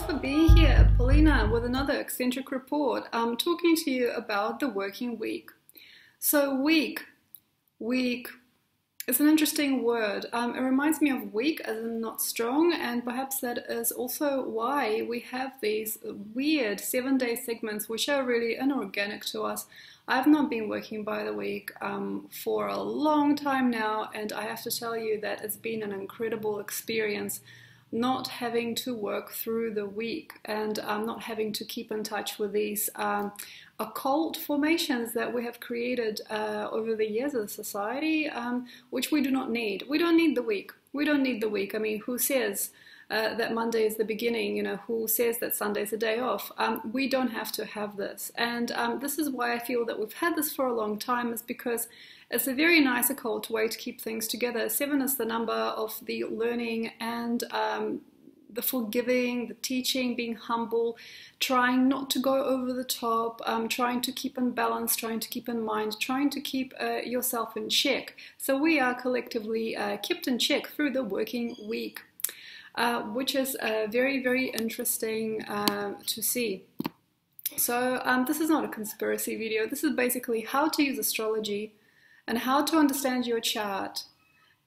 for being here, Paulina, with another eccentric report. I'm talking to you about the working week. So week is an interesting word. It reminds me of weak as in not strong, and perhaps that is also why we have these weird 7-day segments which are really inorganic to us. I've not been working by the week for a long time now, and I have to tell you that it's been an incredible experience not having to work through the week and not having to keep in touch with these occult formations that we have created over the years as a society, which we do not need. We don't need the week. We don't need the week. I mean, who says that Monday is the beginning? You know, who says that Sunday is a day off? We don't have to have this. And this is why I feel that we've had this for a long time, is because it's a very nice occult way to keep things together. 7 is the number of the learning and the forgiving, the teaching, being humble, trying not to go over the top, trying to keep in balance, trying to keep in mind, trying to keep yourself in check. So we are collectively kept in check through the working week, which is very, very interesting to see. So this is not a conspiracy video. This is basically how to use astrology and how to understand your chart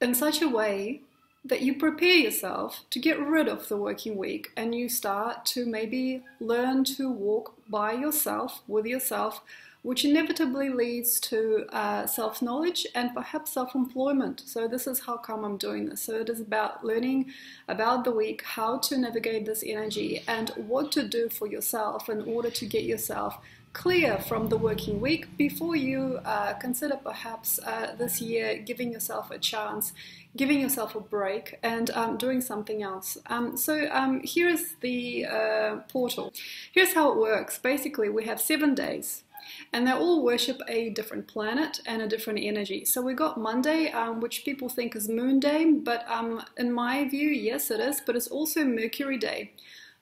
in such a way that you prepare yourself to get rid of the working week and you start to maybe learn to walk by yourself, with yourself, which inevitably leads to self-knowledge and perhaps self-employment. So this is how come I'm doing this. So it is about learning about the week, how to navigate this energy and what to do for yourself in order to get yourself clear from the working week before you consider perhaps this year giving yourself a chance, giving yourself a break and doing something else. So here's the portal. Here's how it works. Basically, we have 7 days and they all worship a different planet and a different energy. So we got Monday, which people think is Moon Day, but in my view, yes it is, but it's also Mercury Day.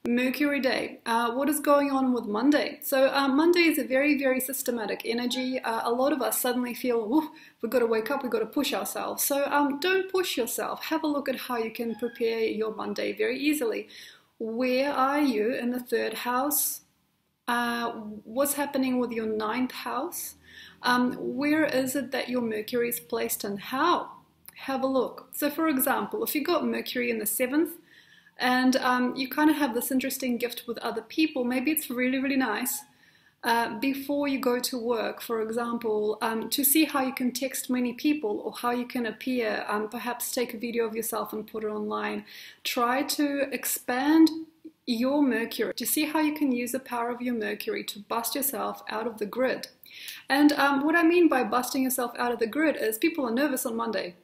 Mercury Day. What is going on with Monday? So Monday is a very, very systematic energy. A lot of us suddenly feel, we've got to wake up, we've got to push ourselves. So don't push yourself. Have a look at how you can prepare your Monday very easily. Where are you in the 3rd house? What's happening with your 9th house? Where is it that your Mercury is placed and how? Have a look. So for example, if you got Mercury in the 7th, and you kind of have this interesting gift with other people, maybe it's really, really nice before you go to work, for example, to see how you can text many people or how you can appear, perhaps take a video of yourself and put it online. Try to expand your Mercury to see how you can use the power of your Mercury to bust yourself out of the grid. And what I mean by busting yourself out of the grid is people are nervous on Monday.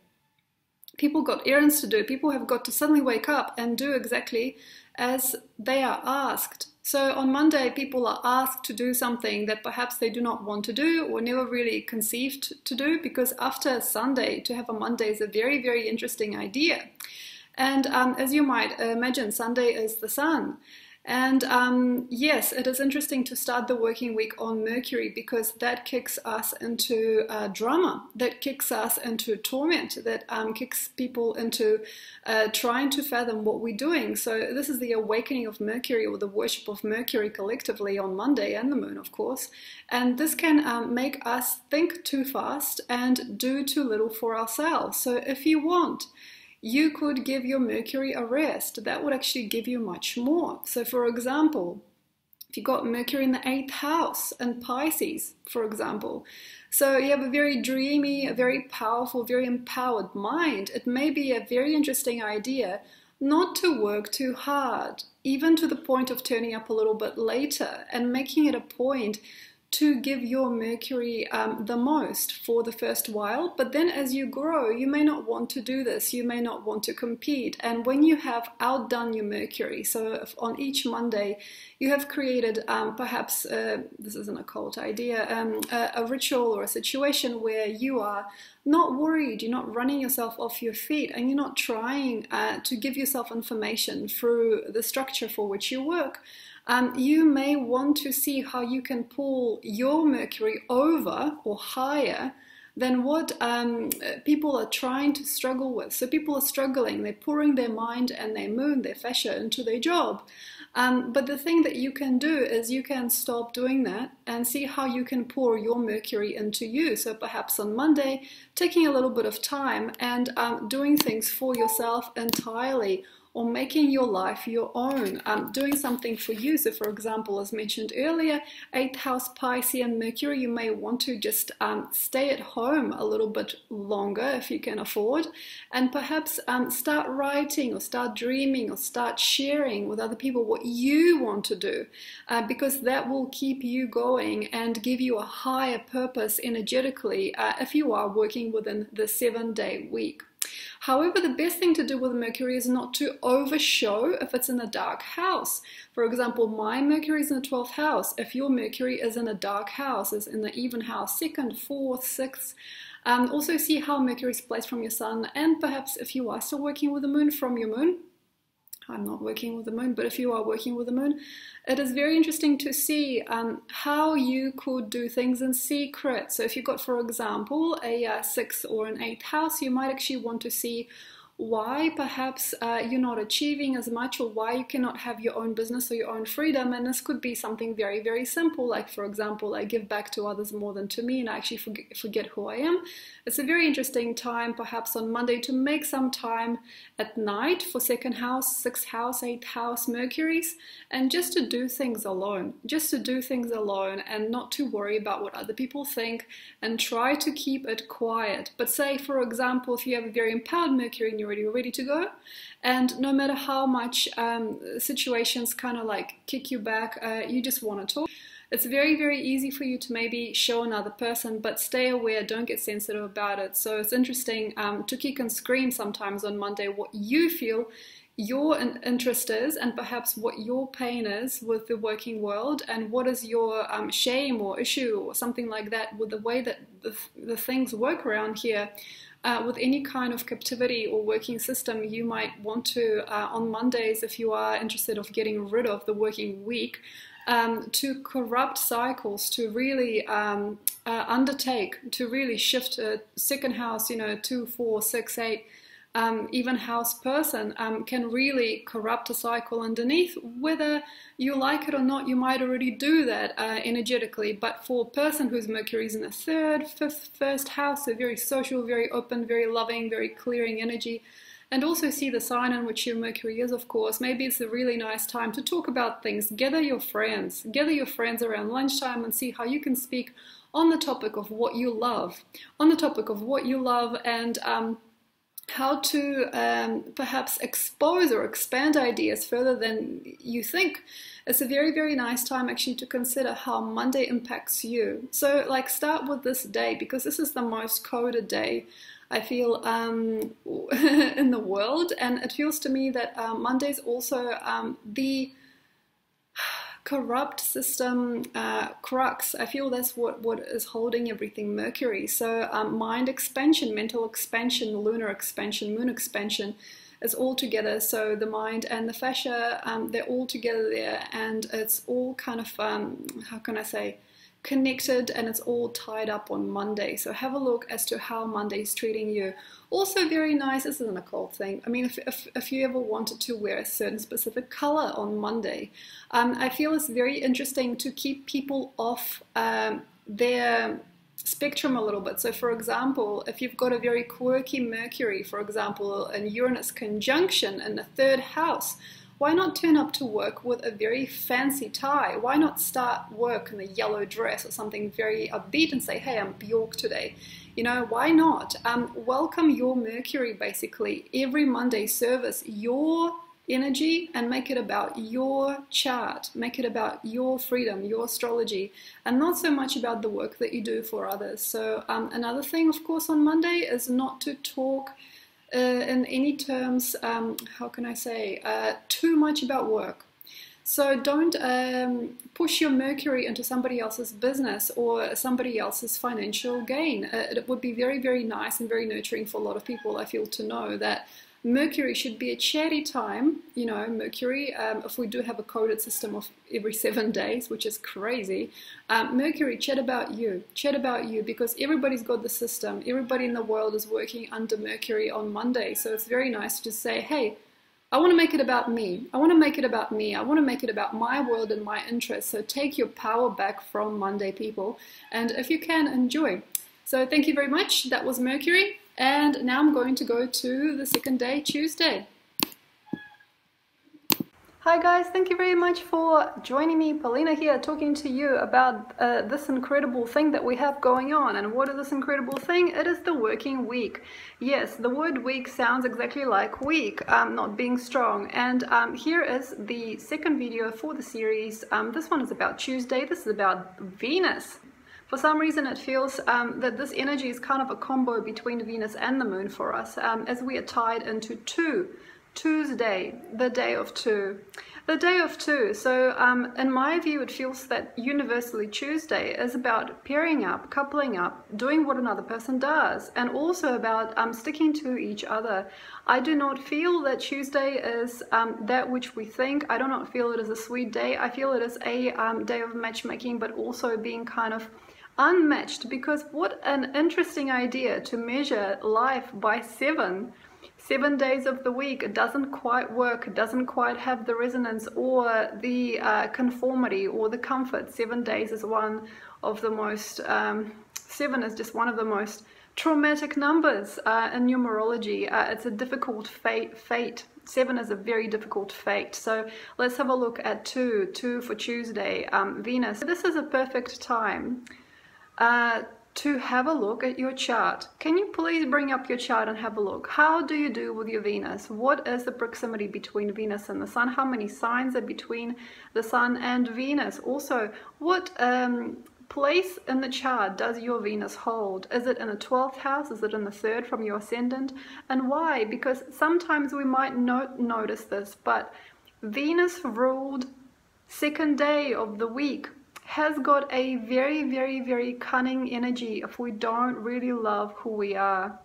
People got errands to do. People have got to suddenly wake up and do exactly as they are asked. So on Monday, people are asked to do something that perhaps they do not want to do or never really conceived to do, because after Sunday, to have a Monday is a very, very interesting idea. And as you might imagine, Sunday is the sun. And yes, it is interesting to start the working week on Mercury, because that kicks us into drama, that kicks us into torment, that kicks people into trying to fathom what we're doing. So this is the awakening of Mercury, or the worship of Mercury collectively on Monday, and the moon, of course. And this can make us think too fast and do too little for ourselves. So if you want, you could give your Mercury a rest. That would actually give you much more. So for example, if you got Mercury in the 8th house and Pisces, for example, so you have a very dreamy, a very powerful, very empowered mind, it may be a very interesting idea not to work too hard, even to the point of turning up a little bit later and making it a point to give your Mercury the most for the first while. But then as you grow, you may not want to do this. You may not want to compete. And when you have outdone your Mercury, so if on each Monday you have created perhaps, this is an occult idea, a ritual or a situation where you are not worried, you're not running yourself off your feet, and you're not trying to give yourself information through the structure for which you work, you may want to see how you can pull your Mercury over or higher than what people are trying to struggle with. So people are struggling, they're pouring their mind and their moon, their fascia into their job. But the thing that you can do is you can stop doing that and see how you can pour your Mercury into you. So perhaps on Monday, taking a little bit of time and doing things for yourself entirely, or making your life your own, doing something for you. So for example, as mentioned earlier, 8th house Piscean Mercury, you may want to just stay at home a little bit longer if you can afford, and perhaps start writing or start dreaming or start sharing with other people what you want to do, because that will keep you going and give you a higher purpose energetically if you are working within the 7-day week. However, the best thing to do with Mercury is not to overshow if it's in a dark house. For example, my Mercury is in the 12th house. If your Mercury is in a dark house, is in the even house, 2nd, 4th, 6th, also see how Mercury is placed from your sun, and perhaps if you are still working with the moon, from your moon. I'm not working with the moon, but if you are working with the moon, it is very interesting to see how you could do things in secret. So if you've got, for example, a 6th or an 8th house, you might actually want to see why perhaps you're not achieving as much, or why you cannot have your own business or your own freedom. And this could be something very, very simple, like for example, I give back to others more than to me and I actually forget who I am. It's a very interesting time perhaps on Monday to make some time at night for 2nd house, 6th house, 8th house Mercuries, and just to do things alone, and not to worry about what other people think, and try to keep it quiet. But say, for example, if you have a very empowered Mercury and you're ready to go, and no matter how much situations kind of like kick you back, you just want to talk, it's very, very easy for you to maybe show another person, but stay aware, don't get sensitive about it. So it's interesting to kick and scream sometimes on Monday what you feel your interest is, and perhaps what your pain is with the working world, and what is your shame or issue or something like that with the way that the things work around here. With any kind of captivity or working system, you might want to, on Mondays, if you are interested of getting rid of the working week, to corrupt cycles, to really undertake, to really shift a 2nd house, 2, 4, 6, 8, even house person can really corrupt a cycle underneath. Whether you like it or not, you might already do that energetically. But for a person whose Mercury is in the 3rd, 5th, 1st house, so very social, very open, very loving, very clearing energy, and also see the sign in which your Mercury is, of course, maybe it's a really nice time to talk about things. Gather your friends around lunchtime and see how you can speak on the topic of what you love, and how to perhaps expose or expand ideas further than you think. It's a very, very nice time actually to consider how Monday impacts you. So like start with this day, because this is the most coded day I feel in the world, and it feels to me that Monday's also the corrupt system crux. I feel that's what is holding everything Mercury. So mind expansion, mental expansion, lunar expansion, moon expansion is all together. So the mind and the fascia, they're all together there, and it's all kind of how can I say, connected, and it's all tied up on Monday. So have a look as to how Monday is treating you. Also very nice, this is an occult thing. I mean, if you ever wanted to wear a certain specific color on Monday, I feel it's very interesting to keep people off their spectrum a little bit. So for example, if you've got a very quirky Mercury, for example, an Uranus conjunction in the 3rd house, why not turn up to work with a very fancy tie? Why not start work in a yellow dress or something very upbeat and say, hey, I'm Bjork today? Why not? Welcome your Mercury, basically. Every Monday service your energy and make it about your chart. Make it about your freedom, your astrology, and not so much about the work that you do for others. So another thing, of course, on Monday is not to talk in any terms, how can I say, too much about work. So don't push your Mercury into somebody else's business or somebody else's financial gain. It would be very, very nice and very nurturing for a lot of people, I feel, to know that Mercury should be a chatty time, you know, Mercury, if we do have a coded system of every 7 days, which is crazy, Mercury, chat about you, because everybody's got the system, everybody in the world is working under Mercury on Monday, so it's very nice to say, hey, I want to make it about me, I want to make it about me, I want to make it about my world and my interests, so take your power back from Monday, people, and if you can, enjoy. So thank you very much, that was Mercury. And now I'm going to go to the second day, Tuesday. Hi guys, thank you very much for joining me. Paulina here, talking to you about this incredible thing that we have going on. And what is this incredible thing? It is the working week. Yes, the word week sounds exactly like weak, not being strong. And here is the second video for the series. This one is about Tuesday. This is about Venus. For some reason it feels that this energy is kind of a combo between Venus and the Moon for us, as we are tied into Tuesday, the day of two. The day of two. So in my view it feels that universally Tuesday is about pairing up, coupling up, doing what another person does, and also about sticking to each other. I do not feel that Tuesday is that which we think. I do not feel it is a sweet day. I feel it is a day of matchmaking, but also being kind of unmatched, because what an interesting idea to measure life by 7 days of the week. It doesn't quite work, it doesn't quite have the resonance or the conformity or the comfort. 7 days is one of the most 7 is just one of the most traumatic numbers in numerology. It's a difficult fate. 7 is a very difficult fate. So let's have a look at 2 for Tuesday, Venus. This is a perfect time to have a look at your chart. Can you please bring up your chart and have a look? How do you do with your Venus? What is the proximity between Venus and the Sun? How many signs are between the Sun and Venus? Also, what place in the chart does your Venus hold? Is it in the 12th house? Is it in the 3rd from your ascendant? And why? Because sometimes we might not notice this, but Venus ruled second day of the week has got a very, very, very cunning energy if we don't really love who we are.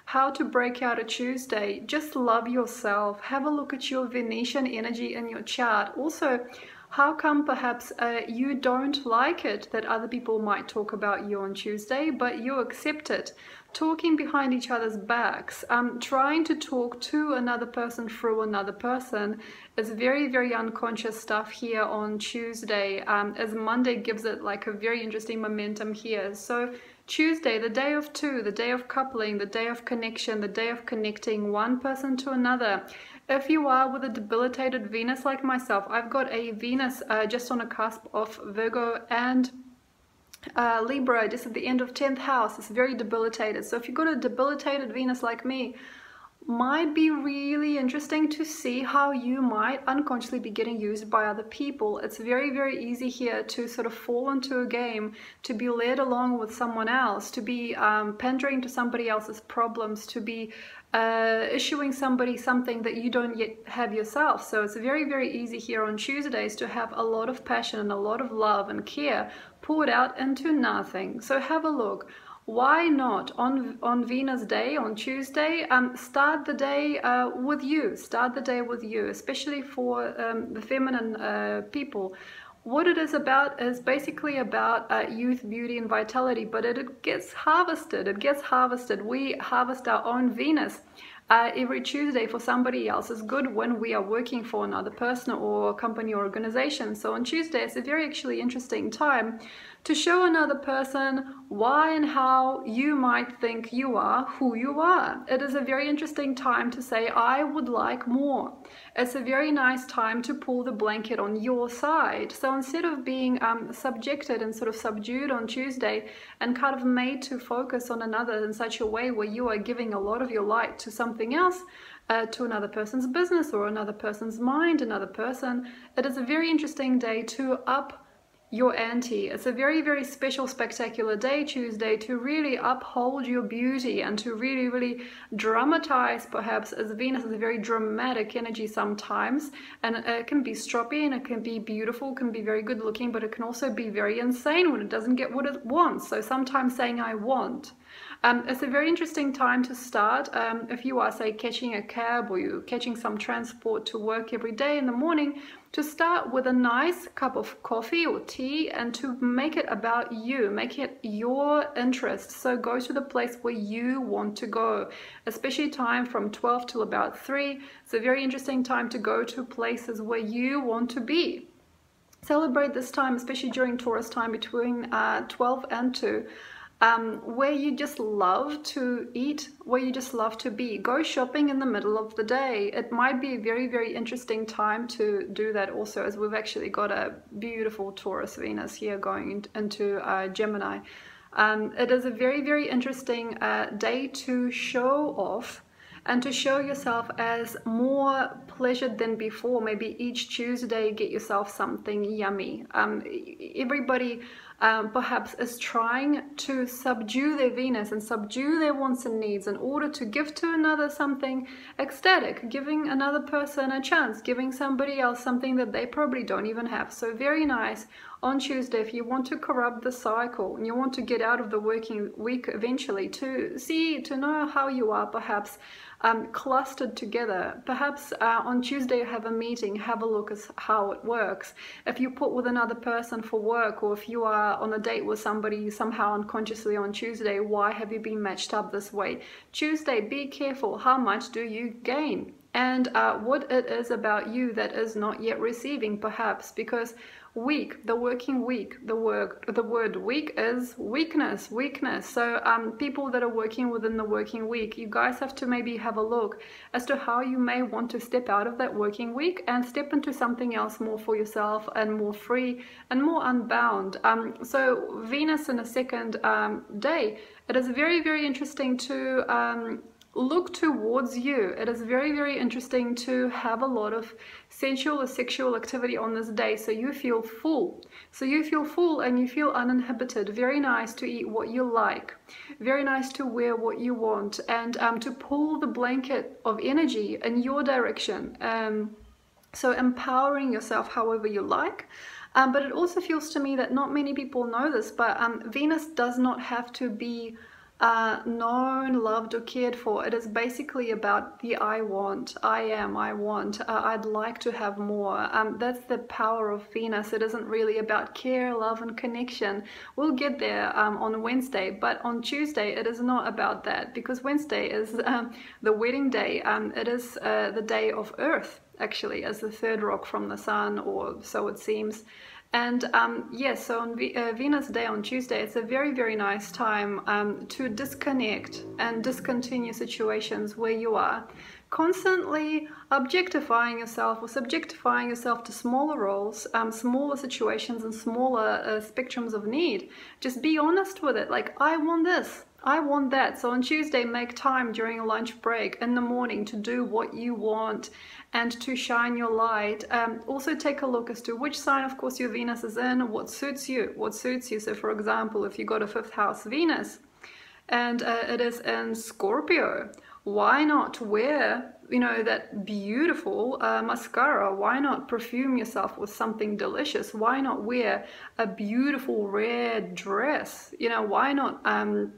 How to break out a Tuesday? Just love yourself. Have a look at your Venetian energy in your chart. Also, how come perhaps you don't like it that other people might talk about you on Tuesday, but you accept it? Talking behind each other's backs, trying to talk to another person through another person is very, very unconscious stuff here on Tuesday, as Monday gives it like a very interesting momentum here. So Tuesday, the day of 2, the day of coupling, the day of connection, the day of connecting one person to another. If you are with a debilitated Venus like myself, I've got a Venus just on a cusp of Virgo and Libra, just at the end of 10th house. It's very debilitated. So if you've got a debilitated Venus like me, might be really interesting to see how you might unconsciously be getting used by other people. It's very, very easy here to sort of fall into a game, to be led along with someone else, to be pandering to somebody else's problems, to be issuing somebody something that you don't yet have yourself. So it's very, very easy here on Tuesdays to have a lot of passion and a lot of love and care poured out into nothing. So have a look. Why not on Venus Day, on Tuesday, start the day with you. Start the day with you, especially for the feminine people. What it is about is basically about youth, beauty, and vitality, but it gets harvested. It gets harvested. We harvest our own Venus every Tuesday for somebody else. Is good when we are working for another person or company or organization. So on Tuesday, it's a very actually interesting time to show another person why and how you might think you are who you are. It is a very interesting time to say, I would like more. It's a very nice time to pull the blanket on your side. So instead of being subjected and sort of subdued on Tuesday and kind of made to focus on another in such a way where you are giving a lot of your light to something else, to another person's business or another person's mind, another person, it is a very interesting day to up your ante. It's a very, very special, spectacular day, Tuesday, to really uphold your beauty and to really, really dramatize, perhaps, as Venus is a very dramatic energy sometimes, and it can be stroppy and it can be beautiful, can be very good looking, but it can also be very insane when it doesn't get what it wants. So sometimes saying I want It's a very interesting time to start. If you are, say, catching a cab or you're catching some transport to work every day in the morning, to start with a nice cup of coffee or tea and to make it about you, make it your interest. So go to the place where you want to go, especially time from 12 till about 3. It's a very interesting time to go to places where you want to be. Celebrate this time, especially during Taurus time between 12 and 2. Where you just love to eat, where you just love to be. Go shopping in the middle of the day. It might be a very, very interesting time to do that also, as we've actually got a beautiful Taurus Venus here going into Gemini. It is a very, very interesting day to show off and to show yourself as more pleasured than before. Maybe each Tuesday get yourself something yummy. Everybody perhaps is trying to subdue their Venus and subdue their wants and needs in order to give to another something ecstatic, giving another person a chance, giving somebody else something that they probably don't even have. So very nice on Tuesday, if you want to corrupt the cycle and you want to get out of the working week eventually, to know how you are perhaps clustered together. Perhaps on Tuesday have a meeting, have a look at how it works. If you put with another person for work, or if you are on a date with somebody somehow unconsciously on Tuesday, why have you been matched up this way? Tuesday, be careful. How much do you gain? And what it is about you that is not yet receiving, perhaps, because week, the working week, the word week is weakness. So people that are working within the working week, you guys have to maybe have a look as to how you may want to step out of that working week and step into something else more for yourself and more free and more unbound. So Venus in a second day, it is very, very interesting to look towards you. It is very, very interesting to have a lot of sensual or sexual activity on this day, so you feel full. And you feel uninhibited. Very nice to eat what you like. Very nice to wear what you want, and to pull the blanket of energy in your direction. So empowering yourself however you like. But it also feels to me that not many people know this, but Venus does not have to be known, loved, or cared for. It is basically about the I want, I want, I'd like to have more. That's the power of Venus. It isn't really about care, love, and connection. We'll get there on Wednesday, but on Tuesday it is not about that, because Wednesday is the wedding day. It is the day of Earth, actually, as the third rock from the sun, or so it seems. And yes, so on Venus Day on Tuesday, it's a very, very nice time to disconnect and discontinue situations where you are constantly objectifying yourself or subjectifying yourself to smaller roles, smaller situations, and smaller spectrums of need. Just be honest with it. Like, I want this, I want that. So on Tuesday, make time during a lunch break in the morning to do what you want and to shine your light. Also take a look as to which sign, of course, your Venus is in, what suits you. So for example, if you got a 5th house Venus and it is in Scorpio, why not wear, that beautiful mascara? Why not perfume yourself with something delicious? Why not wear a beautiful red dress? Why not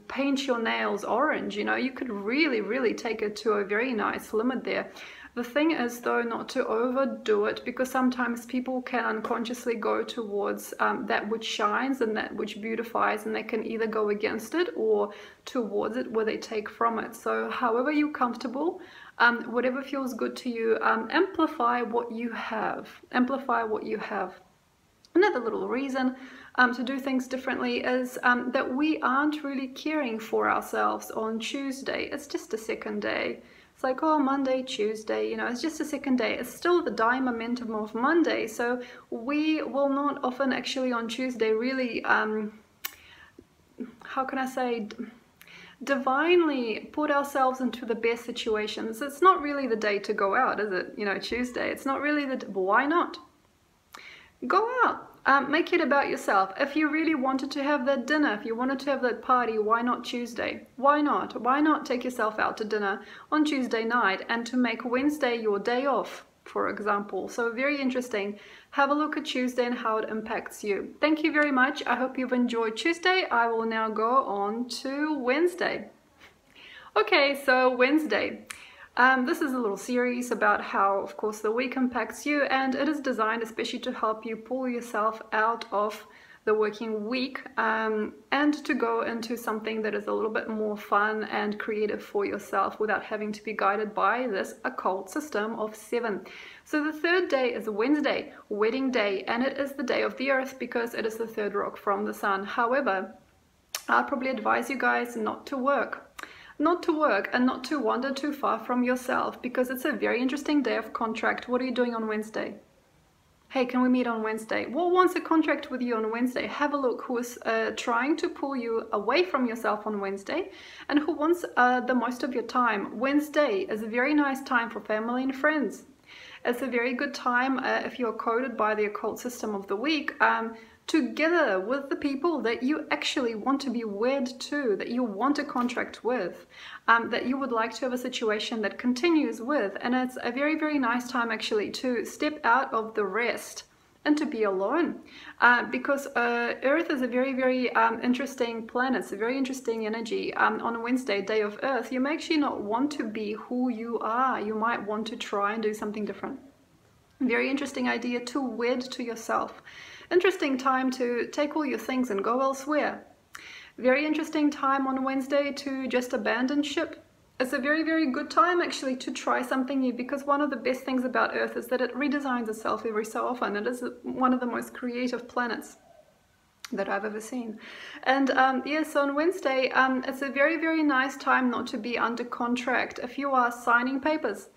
paint your nails orange? You could really, really take it to a very nice limit there. The thing is, though, not to overdo it, because sometimes people can unconsciously go towards that which shines and that which beautifies, and they can either go against it or towards it where they take from it. So however you're comfortable, whatever feels good to you, amplify what you have. Another little reason to do things differently is that we aren't really caring for ourselves on Tuesday. It's just a second day. It's like, oh, Monday, Tuesday, it's just a second day. It's still the die momentum of Monday. So we will not often actually on Tuesday really, how can I say, divinely put ourselves into the best situations. It's not really the day to go out, is it? Tuesday. It's not really why not? Go out. Make it about yourself. If you really wanted to have that dinner, if you wanted to have that party, why not Tuesday? Why not? Why not take yourself out to dinner on Tuesday night and to make Wednesday your day off? for example. So very interesting. Have a look at Tuesday and how it impacts you. Thank you very much. I hope you've enjoyed Tuesday. I will now go on to Wednesday. Okay, so Wednesday. This is a little series about how, of course, the week impacts you, and it is designed especially to help you pull yourself out of the working week and to go into something that is a little bit more fun and creative for yourself without having to be guided by this occult system of 7. So the third day is Wednesday, wedding day, and it is the day of the earth because it is the third rock from the sun. However, I'll probably advise you guys not to work and not to wander too far from yourself because it's a very interesting day of contract. What are you doing on Wednesday? Hey, can we meet on Wednesday? What wants a contract with you on Wednesday? Have a look who is trying to pull you away from yourself on Wednesday and who wants the most of your time. Wednesday is a very nice time for family and friends. It's a very good time if you're coded by the occult system of the week together with the people that you actually want to be wed to, that you want a contract with, that you would like to have a situation that continues with. And it's a very, very nice time actually to step out of the rest and to be alone because Earth is a very, very interesting planet. It's a very interesting energy. On Wednesday, day of Earth, you may actually not want to be who you are. You might want to try and do something different. Very interesting idea to wed to yourself. Interesting time to take all your things and go elsewhere. Very interesting time on Wednesday to just abandon ship. It's a very, very good time actually to try something new because one of the best things about Earth is that it redesigns itself every so often. It is one of the most creative planets that I've ever seen. And yes, on Wednesday, it's a very, very nice time not to be under contract. If you are signing papers,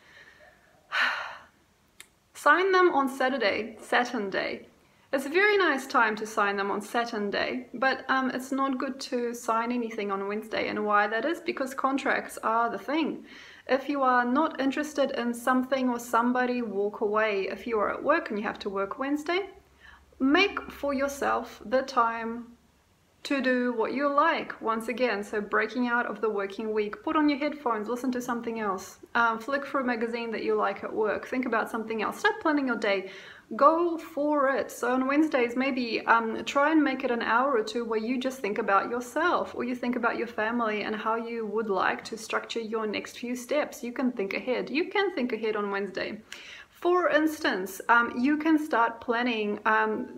sign them on Saturday, Saturn Day. It's a very nice time to sign them on Saturn Day, but it's not good to sign anything on Wednesday. And why that is? Because contracts are the thing. If you are not interested in something or somebody, walk away. If you are at work and you have to work Wednesday, make for yourself the time to do what you like once again. So breaking out of the working week, put on your headphones, listen to something else, flick through a magazine that you like at work, think about something else, start planning your day. Go for it. So on Wednesdays, maybe try and make it an hour or two where you just think about yourself or you think about your family and how you would like to structure your next few steps. You can think ahead. You can think ahead on Wednesday. For instance, you can start planning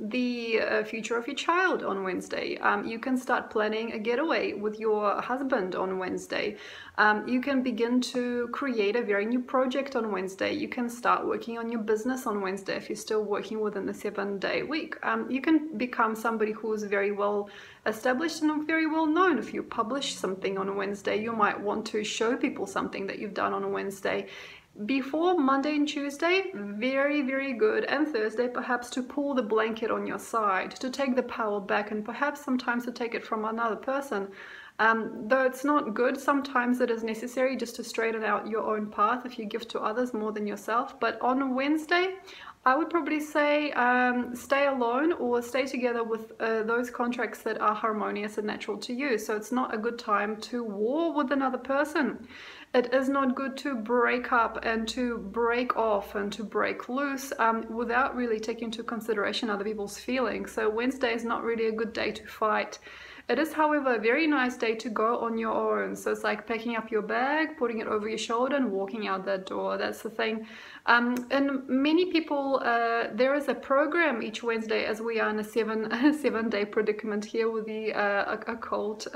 the future of your child on Wednesday. You can start planning a getaway with your husband on Wednesday. You can begin to create a very new project on Wednesday. You can start working on your business on Wednesday if you're still working within the 7-day week. You can become somebody who is very well established and very well known. If you publish something on a Wednesday, you might want to show people something that you've done on a Wednesday. Before Monday and Tuesday, very, very good, and Thursday perhaps to pull the blanket on your side, to take the power back, and perhaps sometimes to take it from another person. Though it's not good, sometimes it is necessary just to straighten out your own path if you give to others more than yourself. But on Wednesday, I would probably say stay alone or stay together with those contracts that are harmonious and natural to you. So it's not a good time to war with another person. It is not good to break up and to break off and to break loose without really taking into consideration other people's feelings. So Wednesday is not really a good day to fight. It is, however, a very nice day to go on your own. So it's like packing up your bag, putting it over your shoulder and walking out that door. That's the thing. And many people, there is a program each Wednesday, as we are in a 7-day predicament here with the occult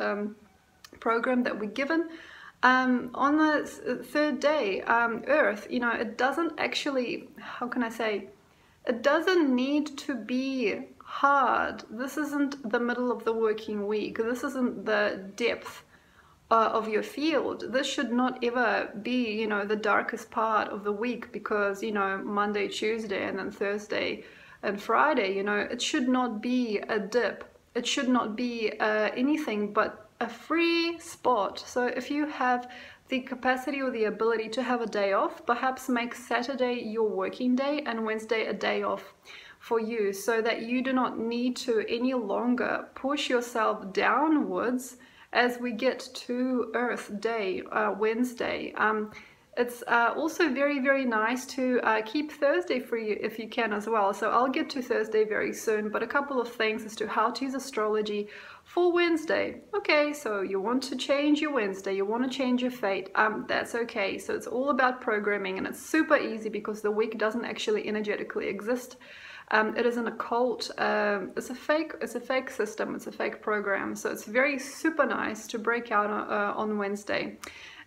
program that we're given. On the third day, Earth, you know, it doesn't actually, how can I say, it doesn't need to be hard. This isn't the middle of the working week. This isn't the depth of your field. This should not ever be, you know, the darkest part of the week because, you know, Monday, Tuesday, and then Thursday and Friday, you know, it should not be a dip. It should not be anything but a free spot. So if you have the capacity or the ability to have a day off, perhaps make Saturday your working day and Wednesday a day off for you, so that you do not need to any longer push yourself downwards as we get to Earth Day, Wednesday. It's also very, very nice to keep Thursday for you if you can as well. So I'll get to Thursday very soon, but a couple of things as to how to use astrology for Wednesday. Okay, so you want to change your Wednesday, you want to change your fate, that's okay. So it's all about programming, and it's super easy because the week doesn't actually energetically exist. It is an occult, it's a fake system, it's a fake program. So it's very super nice to break out on Wednesday.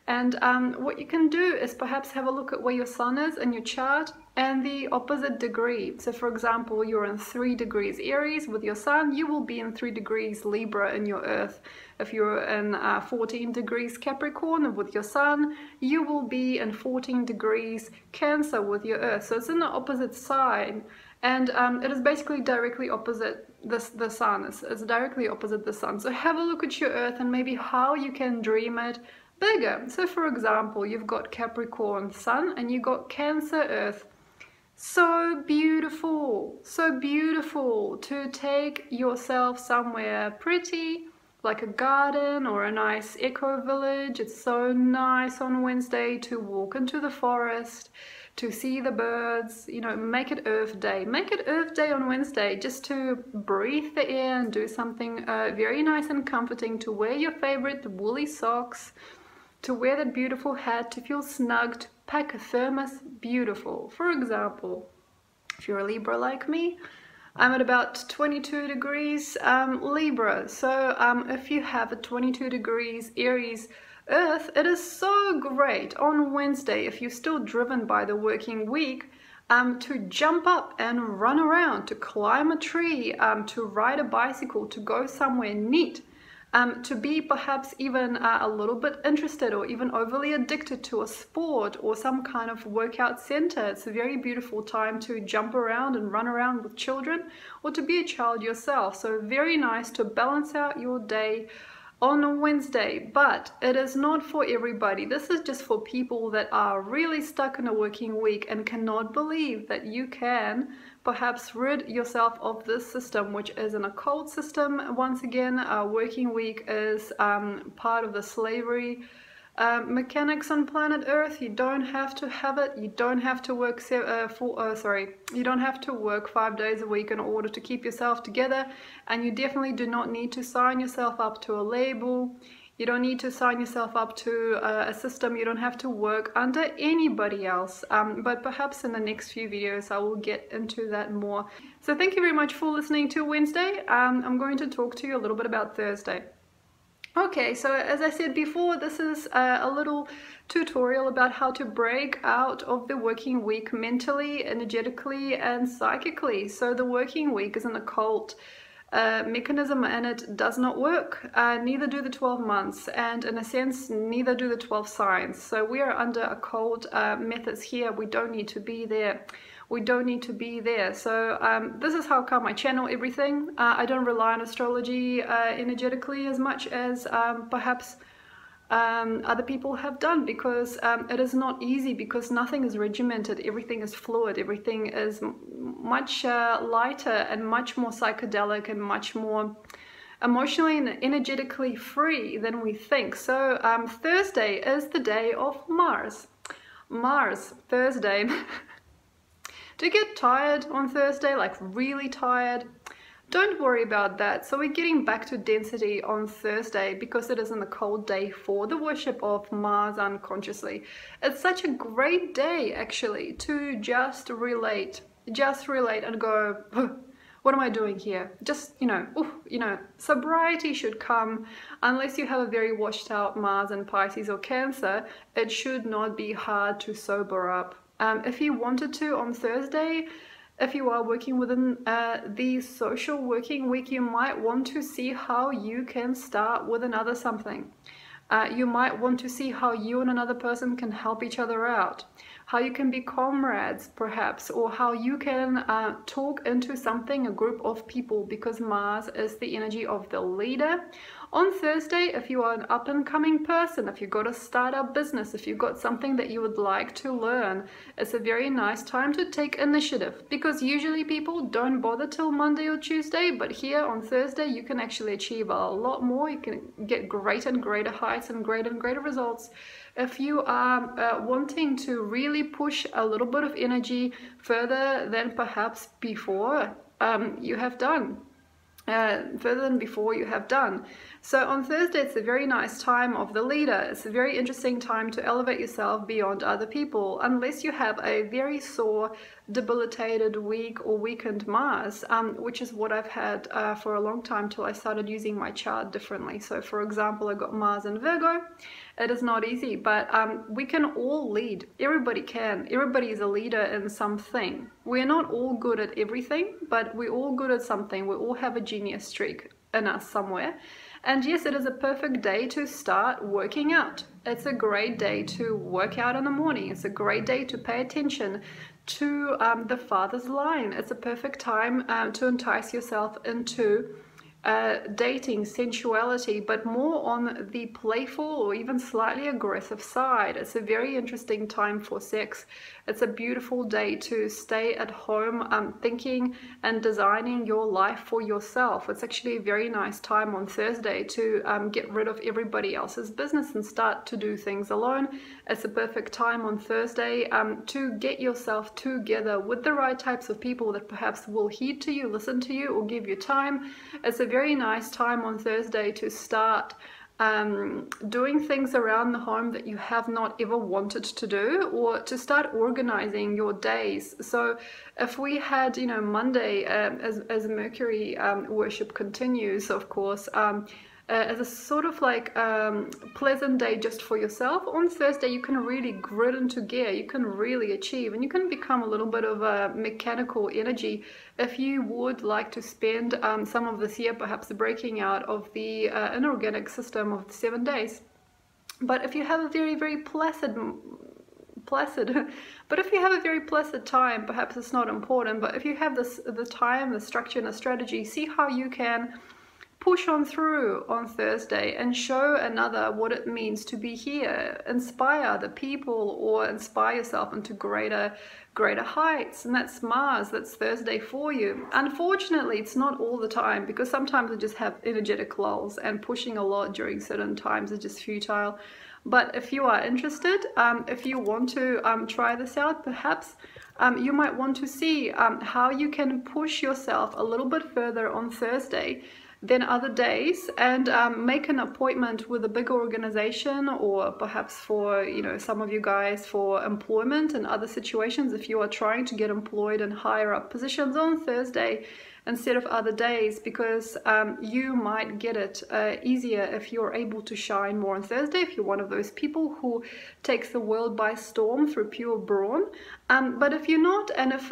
And what you can do is perhaps have a look at where your sun is in your chart and the opposite degree. So for example, you're in 3 degrees Aries with your sun, you will be in 3 degrees Libra in your earth. If you're in 14 degrees Capricorn with your sun, you will be in 14 degrees Cancer with your earth. So it's in the opposite sign. And it is basically directly opposite the sun. It's directly opposite the sun. So have a look at your earth and maybe how you can dream it bigger. So for example, you've got Capricorn sun and you've got Cancer earth. So beautiful to take yourself somewhere pretty, like a garden or a nice eco village. It's so nice on Wednesday to walk into the forest, to see the birds, you know, make it Earth Day. Make it Earth Day on Wednesday, just to breathe the air and do something very nice and comforting, to wear your favorite woolly socks, to wear that beautiful hat, to feel snug, to pack a thermos, beautiful. For example, if you're a Libra like me, I'm at about 22 degrees Libra. So if you have a 22 degrees Aries Earth, it is so great on Wednesday, if you're still driven by the working week, to jump up and run around, to climb a tree, to ride a bicycle, to go somewhere neat. To be perhaps even a little bit interested or even overly addicted to a sport or some kind of workout center. It's a very beautiful time to jump around and run around with children, or to be a child yourself. So very nice to balance out your day on a Wednesday, but it is not for everybody. This is just for people that are really stuck in a working week and cannot believe that you can perhaps rid yourself of this system, which is an occult system. Once again, a working week is part of the slavery mechanics on planet Earth. You don't have to have it. You don't have to work you don't have to work 5 days a week in order to keep yourself together, and you definitely do not need to sign yourself up to a label. You don't need to sign yourself up to a system. You don't have to work under anybody else. But perhaps in the next few videos I will get into that more. So thank you very much for listening to Wednesday. I'm going to talk to you a little bit about Thursday. Okay, so as I said before, this is a little tutorial about how to break out of the working week mentally, energetically, and psychically. So the working week is an occult mechanism, and it does not work. Neither do the 12 months, and in a sense, neither do the 12 signs. So we are under occult methods here. We don't need to be there. We don't need to be there. So this is how come I channel everything. I don't rely on astrology energetically as much as perhaps other people have done, because it is not easy, because nothing is regimented, everything is fluid, everything is much lighter and much more psychedelic and much more emotionally and energetically free than we think. So Thursday is the day of Mars. Thursday. Do you get tired on Thursday, like really tired? Don't worry about that. So we're getting back to density on Thursday because it is an occult day for the worship of Mars unconsciously. It's such a great day actually to just relate and go, what am I doing here? Just, sobriety should come. Unless you have a very washed out Mars in Pisces or Cancer, it should not be hard to sober up. If you wanted to on Thursday, if you are working within the social working week, you might want to see how you can start with another something. You might want to see how you and another person can help each other out, how you can be comrades perhaps, or how you can talk into something, a group of people, because Mars is the energy of the leader, On Thursday, if you are an up-and-coming person, if you've got a startup business, if you've got something that you would like to learn, it's a very nice time to take initiative, because usually people don't bother till Monday or Tuesday, but here on Thursday you can actually achieve a lot more. You can get greater and greater heights and greater results. If you are wanting to really push a little bit of energy further than perhaps before you have done. Further than before you have done. So on Thursday, it's a very nice time of the leader. It's a very interesting time to elevate yourself beyond other people, unless you have a very sore, debilitated, weak or weakened Mars, which is what I've had for a long time till I started using my chart differently. So for example, I got Mars in Virgo. It is not easy, but we can all lead. Everybody can. Everybody is a leader in something. We're not all good at everything, but we're all good at something. We all have a genius streak in us somewhere. And yes, it is a perfect day to start working out. It's a great day to work out in the morning. It's a great day to pay attention to the father's line. It's a perfect time to entice yourself into dating, sensuality, but more on the playful or even slightly aggressive side. It's a very interesting time for sex. It's a beautiful day to stay at home thinking and designing your life for yourself. It's actually a very nice time on Thursday to get rid of everybody else's business and start to do things alone. It's a perfect time on Thursday to get yourself together with the right types of people that perhaps will heed to you, listen to you, or give you time. It's a very nice time on Thursday to start doing things around the home that you have not ever wanted to do, or to start organizing your days. So if we had, you know, Monday as Mercury worship continues, of course, as a sort of like pleasant day just for yourself, on Thursday you can really grit into gear, you can really achieve, and you can become a little bit of a mechanical energy if you would like to spend some of this year perhaps breaking out of the inorganic system of the 7 days. But if you have a very placid but if you have a very placid time, perhaps it's not important, but if you have the time, the structure and the strategy, see how you can push on through on Thursday and show another what it means to be here, inspire other people, or inspire yourself into greater heights. And that's Mars, that's Thursday for you. Unfortunately, it's not all the time, because sometimes we just have energetic lulls, and pushing a lot during certain times is just futile. But if you are interested, if you want to try this out, perhaps you might want to see how you can push yourself a little bit further on Thursday than other days, and make an appointment with a big organization, or perhaps for, you know, some of you guys for employment and other situations. If you are trying to get employed in higher up positions on Thursday instead of other days, because you might get it easier if you're able to shine more on Thursday, if you're one of those people who takes the world by storm through pure brawn. But if you're not, and if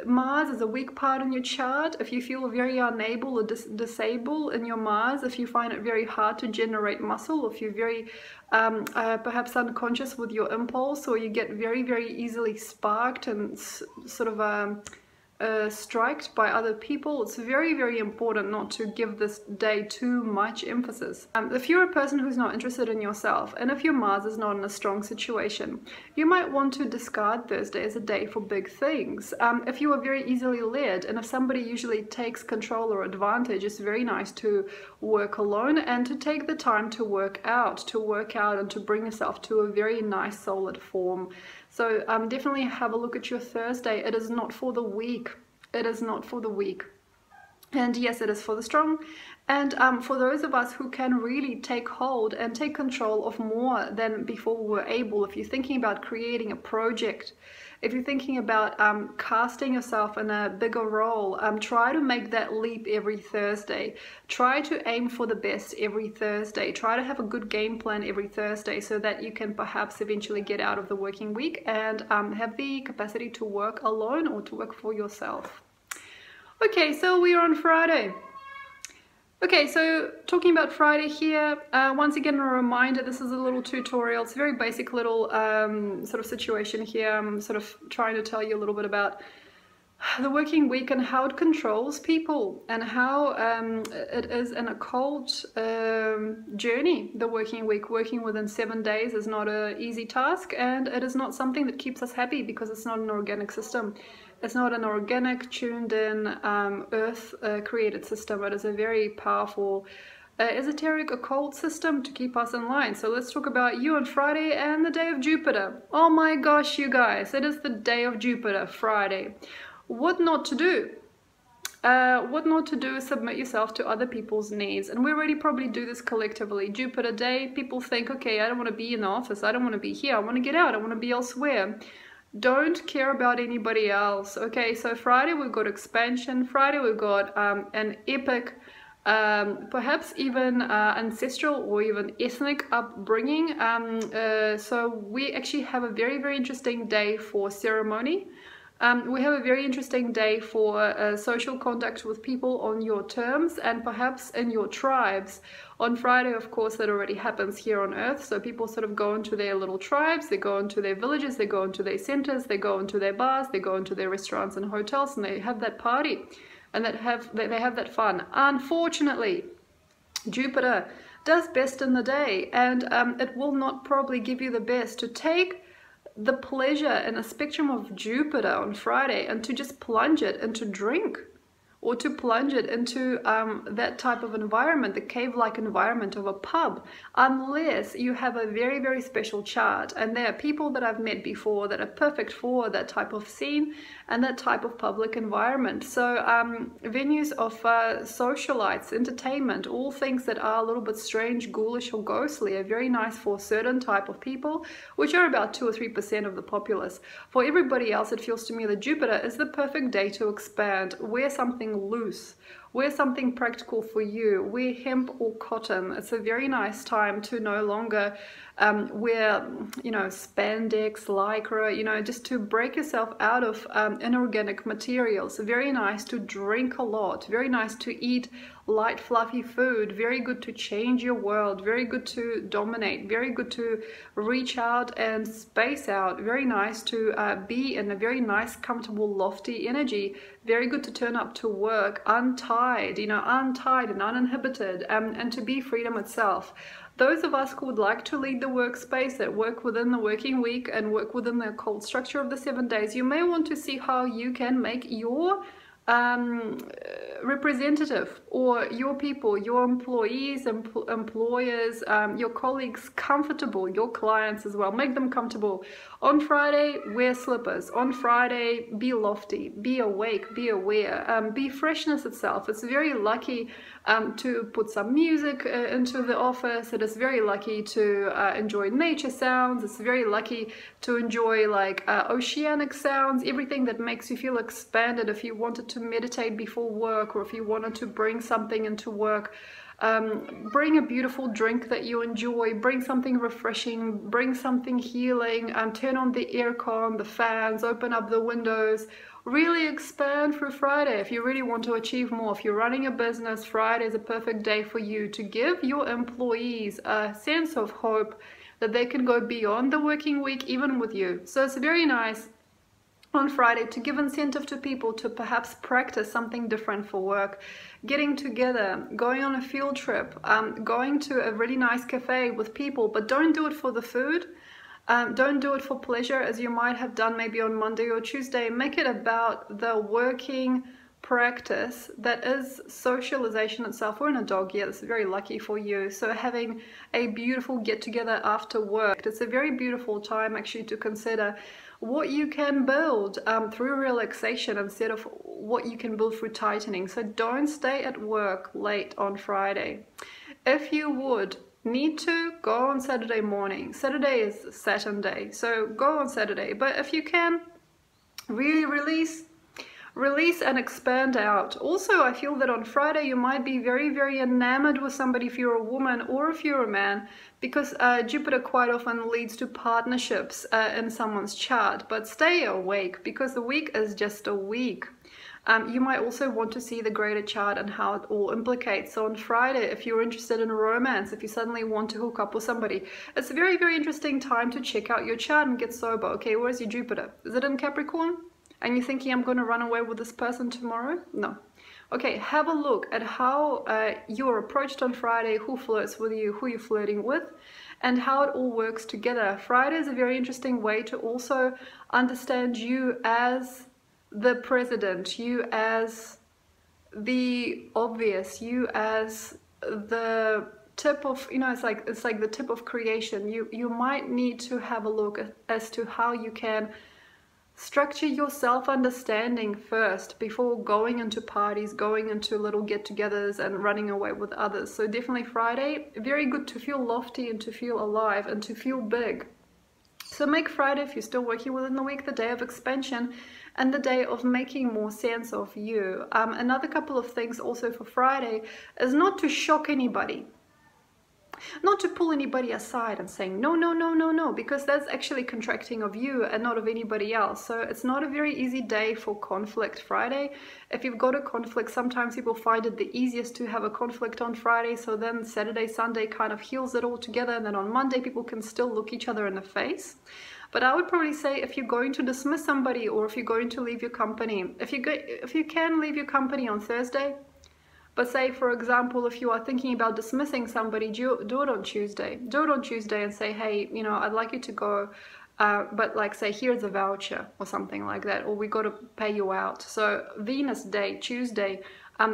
Mars is a weak part in your chart, if you feel very unable or disabled in your Mars, if you find it very hard to generate muscle, if you're very perhaps unconscious with your impulse, or you get very easily sparked and sort of striked by other people, it's very important not to give this day too much emphasis. If you're a person who's not interested in yourself, and if your Mars is not in a strong situation, you might want to discard Thursday as a day for big things. If you are very easily led, and if somebody usually takes control or advantage, it's very nice to work alone and to take the time to work out and to bring yourself to a very nice solid form. So definitely have a look at your Thursday. It is not for the weak. It is not for the weak. And yes, it is for the strong. And for those of us who can really take hold and take control of more than before we were able, if you're thinking about creating a project, if you're thinking about casting yourself in a bigger role, try to make that leap every Thursday. Try to aim for the best every Thursday. Try to have a good game plan every Thursday, so that you can perhaps eventually get out of the working week and have the capacity to work alone or to work for yourself. Okay, so we are on Friday. Okay, so talking about Friday here, once again a reminder, this is a little tutorial. It's a very basic little sort of situation here. I'm sort of trying to tell you a little bit about the working week and how it controls people, and how it is an occult journey. The working week, working within 7 days, is not an easy task, and it is not something that keeps us happy, because it's not an organic system. It's not an organic, tuned in, earth created system. It is a very powerful esoteric occult system to keep us in line. So let's talk about you on Friday and the day of Jupiter. Oh my gosh, you guys, it is the day of Jupiter, Friday. What not to do? What not to do is submit yourself to other people's needs. And we already probably do this collectively. Jupiter day, people think, okay, I don't want to be in the office. I don't want to be here. I want to get out. I want to be elsewhere. Don't care about anybody else. Okay, so Friday we've got expansion. Friday we've got an epic, perhaps even ancestral or even ethnic upbringing. So we actually have a very, very interesting day for ceremony. We have a very interesting day for social contact with people on your terms, and perhaps in your tribes. On Friday, of course, that already happens here on Earth. So people sort of go into their little tribes, they go into their villages, they go into their centers, they go into their bars, they go into their restaurants and hotels, and they have that party, and they have that fun. Unfortunately, Jupiter does best in the day, and it will not probably give you the best to take the pleasure in a spectrum of Jupiter on Friday and to just plunge it into drink, or to plunge it into that type of environment, the cave-like environment of a pub, unless you have a very, very special chart. And there are people that I've met before that are perfect for that type of scene and that type of public environment. So venues of socialites, entertainment, all things that are a little bit strange, ghoulish or ghostly, are very nice for a certain type of people, which are about 2 or 3% of the populace. For everybody else, it feels to me that Jupiter is the perfect day to expand. Wear something loose, wear something practical for you, wear hemp or cotton. It's a very nice time to no longer wear, you know, spandex, lycra, you know, just to break yourself out of inorganic materials. Very nice to drink a lot, very nice to eat light, fluffy food, very good to change your world, very good to dominate, very good to reach out and space out, very nice to be in a very nice, comfortable, lofty energy, very good to turn up to work untied, you know, untied and uninhibited, and to be freedom itself. Those of us who would like to lead the workspace, that work within the working week and work within the occult structure of the 7 days, you may want to see how you can make your representative, or your people, your employees, employers, your colleagues comfortable, your clients as well. Make them comfortable. On Friday, wear slippers. On Friday, be lofty, be awake, be aware, be freshness itself. It's very lucky to put some music into the office. It is very lucky to enjoy nature sounds. It's very lucky to enjoy like oceanic sounds, everything that makes you feel expanded. If you wanted to meditate before work, or if you wanted to bring something into work, bring a beautiful drink that you enjoy, bring something refreshing, bring something healing, turn on the aircon, the fans, open up the windows. Really expand through Friday. If you really want to achieve more, if you're running a business, Friday is a perfect day for you to give your employees a sense of hope that they can go beyond the working week even with you. So it's very nice on Friday to give incentive to people to perhaps practice something different for work, getting together, going on a field trip, going to a really nice cafe with people, but don't do it for the food. Don't do it for pleasure, as you might have done maybe on Monday or Tuesday. Make it about the working practice that is socialization itself. We're in a dog year. This is very lucky for you. So having a beautiful get together after work, it's a very beautiful time actually to consider what you can build through relaxation instead of what you can build through tightening. So don't stay at work late on Friday. If you would need to, go on Saturday morning. Saturday is Saturn day, so go on Saturday. But if you can, really release and expand out. Also, I feel that on Friday you might be very, very enamored with somebody if you're a woman, or if you're a man, because Jupiter quite often leads to partnerships in someone's chart. But stay awake, because the week is just a week. You might also want to see the greater chart and how it all implicates. So on Friday, if you're interested in romance, if you suddenly want to hook up with somebody, it's a very, very interesting time to check out your chart and get sober. Okay, where's your Jupiter? Is it in Capricorn? and you're thinking, I'm going to run away with this person tomorrow? No. Okay, have a look at how you're approached on Friday, who flirts with you, who you're flirting with, and how it all works together. Friday is a very interesting way to also understand you as the president, you as the obvious, you as the tip of, it's like the tip of creation. You might need to have a look as to how you can structure your self-understanding first before going into parties, going into little get-togethers and running away with others. So definitely Friday, very good to feel lofty and to feel alive and to feel big. So make Friday, if you're still working within the week, the day of expansion and the day of making more sense of you. Another couple of things also for Friday is not to shock anybody. Not to pull anybody aside and saying, no, no, no, no, no, because that's actually contracting of you and not of anybody else. So it's not a very easy day for conflict Friday. If you've got a conflict, sometimes people find it the easiest to have a conflict on Friday. So then Saturday, Sunday kind of heals it all together. And then on Monday, people can still look each other in the face. But I would probably say if you're going to dismiss somebody or if you're going to leave your company, if you can leave your company on Thursday, but say, for example, if you are thinking about dismissing somebody, do it on Tuesday. Do it on Tuesday and say, hey, I'd like you to go, but like say, here's a voucher or something like that, or we got to pay you out. So Venus Day, Tuesday,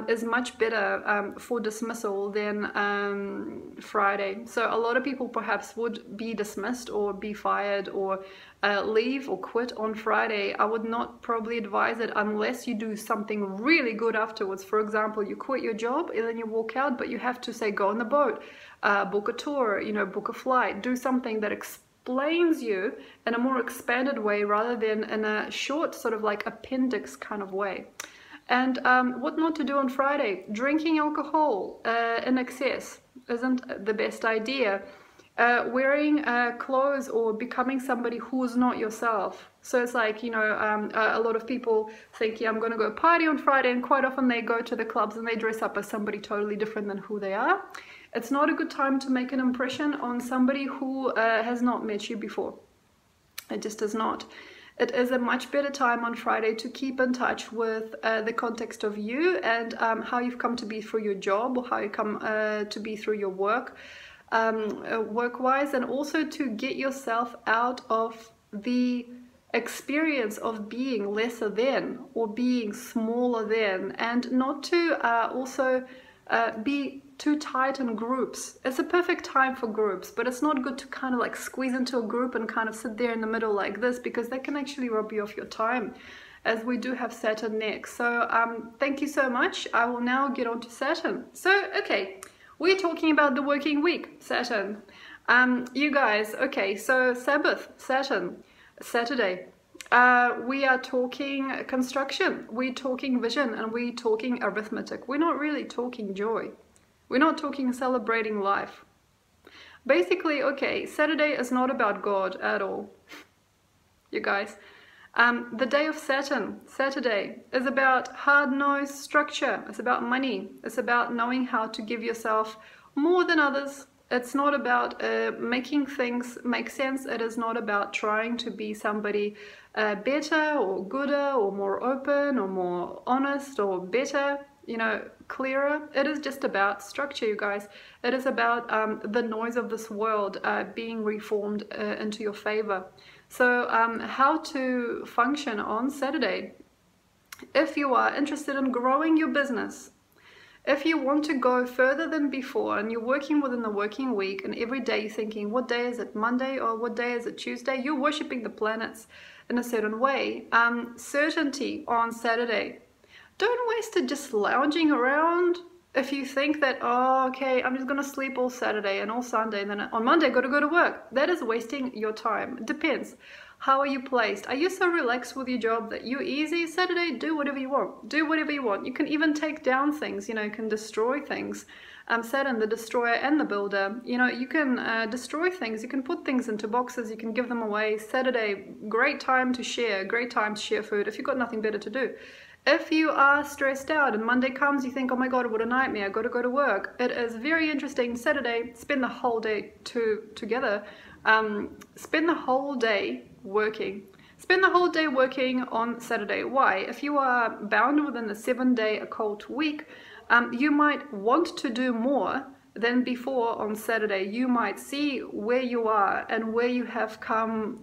is much better for dismissal than Friday. So a lot of people perhaps would be dismissed or be fired or leave or quit on Friday. I would not probably advise it unless you do something really good afterwards. For example, you quit your job and then you walk out, but you have to say go on the boat, book a tour, book a flight, do something that explains you in a more expanded way rather than in a short sort of like appendix kind of way. And what not to do on Friday? Drinking alcohol in excess isn't the best idea. Wearing clothes or becoming somebody who's not yourself. So it's like, a lot of people think, yeah, I'm going to go party on Friday, and quite often they go to the clubs and they dress up as somebody totally different than who they are. It's not a good time to make an impression on somebody who has not met you before. It just is not. It is a much better time on Friday to keep in touch with the context of you and how you've come to be through your job or how you come to be through your work, work-wise, and also to get yourself out of the experience of being lesser than or being smaller than, and not to also be too tight in groups. It's a perfect time for groups, but it's not good to kind of like squeeze into a group and kind of sit there in the middle like this, because that can actually rob you of your time, as we do have Saturn next. So thank you so much. I will now get on to Saturn. So, okay, we're talking about the working week, Saturn. You guys, okay, so Sabbath, Saturn, Saturday. We are talking construction, we're talking vision, and we're talking arithmetic. We're not really talking joy. We're not talking celebrating life. Basically, okay, Saturday is not about God at all, you guys. The day of Saturn, Saturday, is about hard-nosed structure. It's about money. It's about knowing how to give yourself more than others. It's not about making things make sense. It is not about trying to be somebody better or gooder or more open or more honest or better, clearer. It is just about structure, you guys. It is about the noise of this world being reformed into your favor. So how to function on Saturday. If you are interested in growing your business, if you want to go further than before and you're working within the working week and every day you're thinking, what day is it, Monday or what day is it, Tuesday? You're worshipping the planets in a certain way. Certainty on Saturday. Don't waste it just lounging around. If you think that, oh, okay, I'm just going to sleep all Saturday and all Sunday, and then on Monday I got to go to work. That is wasting your time. It depends. How are you placed? Are you so relaxed with your job that you're easy? Saturday, do whatever you want. Do whatever you want. You can even take down things, you can destroy things. Saturn, the destroyer and the builder, you can destroy things. You can put things into boxes. You can give them away. Saturday, great time to share. Great time to share food if you've got nothing better to do. If you are stressed out and Monday comes, you think, oh my God, what a nightmare, I've got to go to work. It is very interesting. Saturday, spend the whole day together. Spend the whole day working. Spend the whole day working on Saturday. Why? If you are bound within the 7-day occult week, you might want to do more than before on Saturday. You might see where you are and where you have come,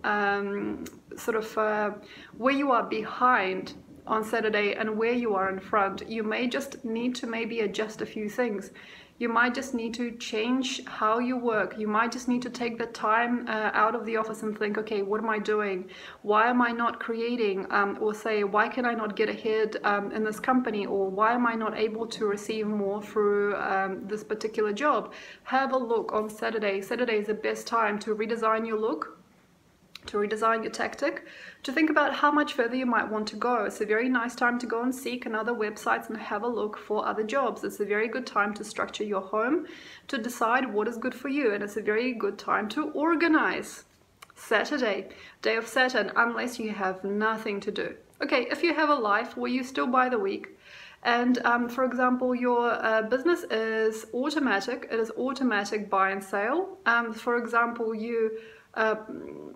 where you are behind on Saturday and where you are in front. You may just need to maybe adjust a few things. You might just need to change how you work. You might just need to take the time out of the office and think, okay, what am I doing? Why am I not creating? Or say, why can I not get ahead in this company? Or why am I not able to receive more through this particular job? Have a look on Saturday. Saturday is the best time to redesign your look, to redesign your tactic, to think about how much further you might want to go. It's a very nice time to go and seek in other websites and have a look for other jobs. It's a very good time to structure your home, to decide what is good for you, and it's a very good time to organize. Saturday, day of Saturn, unless you have nothing to do. Okay, if you have a life where you still buy the week, and for example, your business is automatic, it is automatic buy and sale. For example, you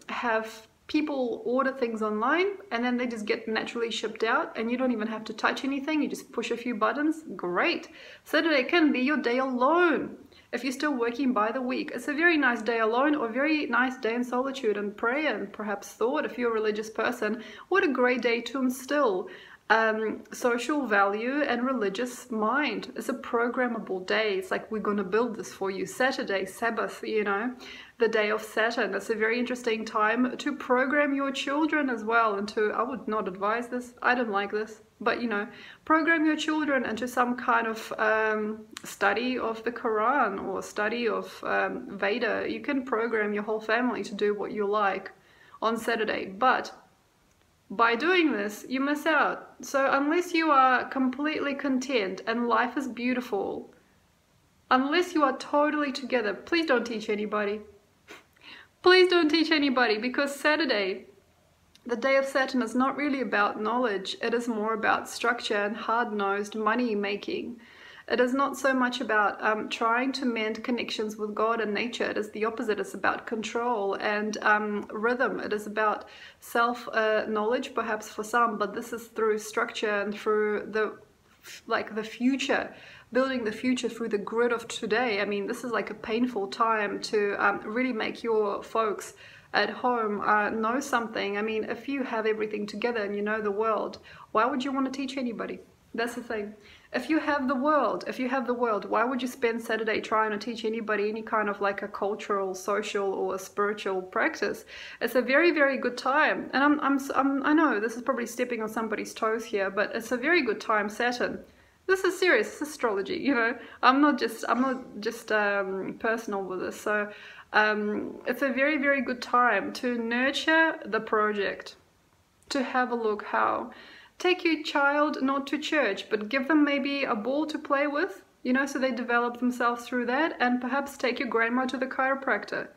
have people order things online and then they just get naturally shipped out and you don't even have to touch anything, you just push a few buttons. Great. Saturday can be your day alone. If you're still working by the week, it's a very nice day alone, or a very nice day in solitude and prayer and perhaps thought. If you're a religious person, what a great day to instill social value and religious mind. It's a programmable day. It's like, we're going to build this for you. Saturday, Sabbath, you know, the day of Saturn. It's a very interesting time to program your children as well into, I would not advise this, I don't like this, but you know, program your children into some kind of study of the Quran or study of Veda. You can program your whole family to do what you like on Saturday, but by doing this, you miss out. So unless you are completely content and life is beautiful, unless you are totally together, please don't teach anybody. Please don't teach anybody, because Saturday, the day of Saturn, is not really about knowledge. It is more about structure and hard-nosed money making. It is not so much about trying to mend connections with God and nature. It is the opposite. It's about control and rhythm. It is about self-knowledge, perhaps for some, but this is through structure and through the future, building the future through the grid of today. I mean, this is like a painful time to really make your folks at home know something. I mean, if you have everything together and you know the world, why would you want to teach anybody? That's the thing. If you have the world, why would you spend Saturday trying to teach anybody any kind of like a cultural, social, or a spiritual practice? It's a very, very good time. And I know this is probably stepping on somebody's toes here, but it's a very good time, Saturn. This is serious. This is astrology, you know. I'm not just personal with this. So it's a very, very good time to nurture the project, to have a look how. Take your child not to church, but give them maybe a ball to play with, you know, so they develop themselves through that, and perhaps take your grandma to the chiropractor.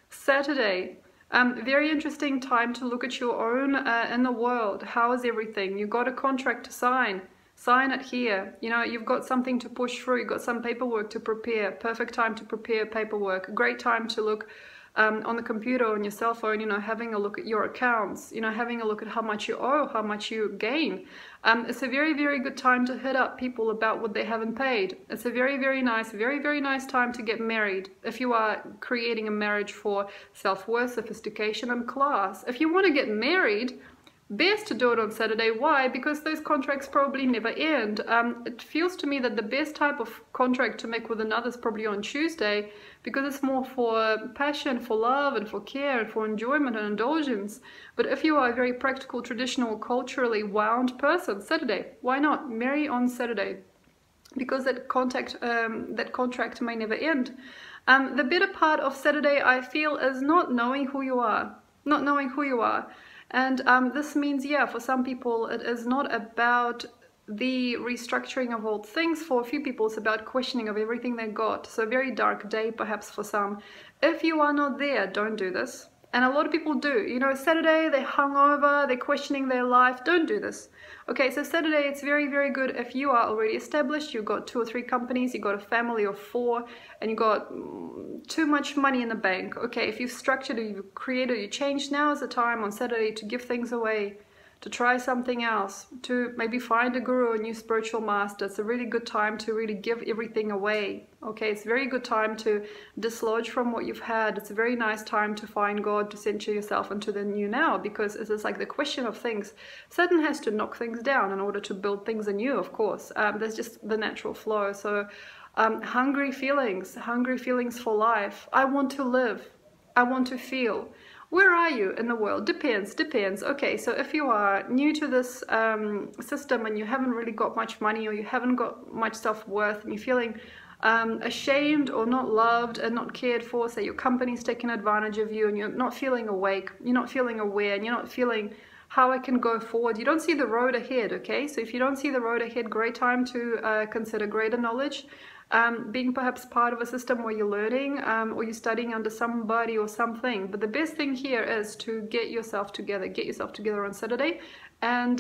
Saturday, very interesting time to look at your own in the world. How is everything? You've got a contract to sign. Sign it here. You know, you've got something to push through. You've got some paperwork to prepare. Perfect time to prepare paperwork. Great time to look on the computer, on your cell phone, you know, having a look at your accounts, you know, having a look at how much you owe, how much you gain. It's a very, very good time to hit up people about what they haven't paid. It's a very, very nice time to get married if you are creating a marriage for self-worth, sophistication, and class. If you want to get married, best to do it on Saturday. Why? Because those contracts probably never end. It feels to me that the best type of contract to make with another is probably on Tuesday, because it's more for passion, for love, and for care, and for enjoyment and indulgence. But if you are a very practical, traditional, culturally wound person, Saturday, why not? Marry on Saturday, because that contract may never end. The better part of Saturday, I feel, is not knowing who you are. Not knowing who you are. And this means, yeah, for some people, it is not about the restructuring of old things. For a few people, it's about questioning of everything they got. So a very dark day, perhaps, for some. If you are not there, don't do this. And a lot of people do. You know, Saturday, they're hungover, they're questioning their life. Don't do this. Okay, so Saturday, it's very, very good if you are already established, you've got 2 or 3 companies, you've got a family of 4, and you've got too much money in the bank. Okay, if you've structured or you've created, you changed, now is the time on Saturday to give things away, to try something else, to maybe find a guru or a new spiritual master. It's a really good time to really give everything away. Okay, it's a very good time to dislodge from what you've had. It's a very nice time to find God, to center yourself into the new now, because it's like the question of things. Satan has to knock things down in order to build things anew, of course. That's just the natural flow. So hungry feelings for life. I want to live. I want to feel. Where are you in the world? Depends. Okay, so if you are new to this system and you haven't really got much money, or you haven't got much self-worth, and you're feeling ashamed or not loved and not cared for, say your company's taking advantage of you, and you're not feeling awake, you're not feeling aware, and you're not feeling how I can go forward, you don't see the road ahead, okay? So if you don't see the road ahead, great time to consider greater knowledge. Being perhaps part of a system where you're learning, or you're studying under somebody or something. But the best thing here is to get yourself together on Saturday, and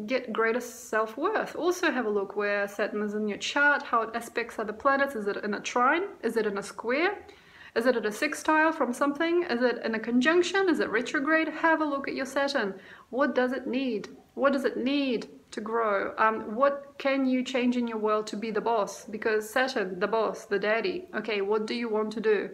get greater self-worth. Also have a look where Saturn is in your chart, how it aspects other planets. Is it in a trine? Is it in a square? Is it at a sextile from something? Is it in a conjunction? Is it retrograde? Have a look at your Saturn. What does it need? What does it need to grow? What can you change in your world to be the boss? Because Saturn, the boss, the daddy. Okay, what do you want to do?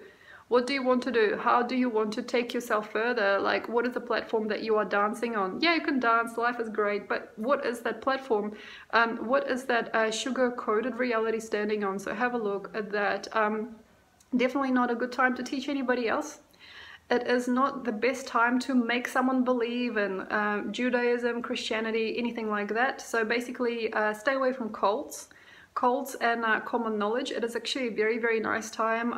What do you want to do? How do you want to take yourself further? Like, what is the platform that you are dancing on? Yeah, you can dance, life is great, but what is that platform? What is that sugar-coated reality standing on? So have a look at that. Definitely not a good time to teach anybody else. It is not the best time to make someone believe in Judaism, Christianity, anything like that. So basically, stay away from cults and common knowledge. It is actually a very, very nice time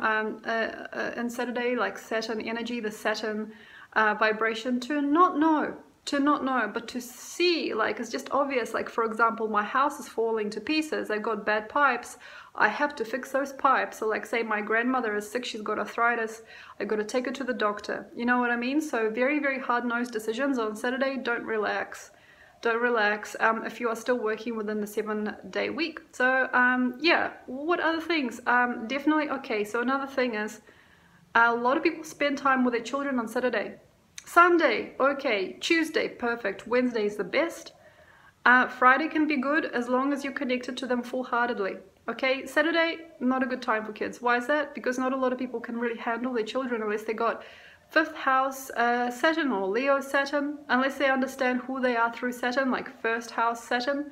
in Saturday, like Saturn energy, the Saturn vibration, to not know, but to see. Like, it's just obvious. Like, for example, my house is falling to pieces. I've got bad pipes. I have to fix those pipes. So like, say my grandmother is sick, she's got arthritis, I've got to take her to the doctor. You know what I mean? So very, very hard-nosed decisions on Saturday. Don't relax. If you are still working within the 7-day week. So yeah, what other things? Definitely, okay, so another thing is, a lot of people spend time with their children on Saturday. Sunday, okay. Tuesday, perfect. Wednesday is the best. Friday can be good as long as you're connected to them full-heartedly. Okay, Saturday, not a good time for kids. Why is that? Because not a lot of people can really handle their children unless they got 5th house Saturn or Leo Saturn, unless they understand who they are through Saturn, like 1st house Saturn.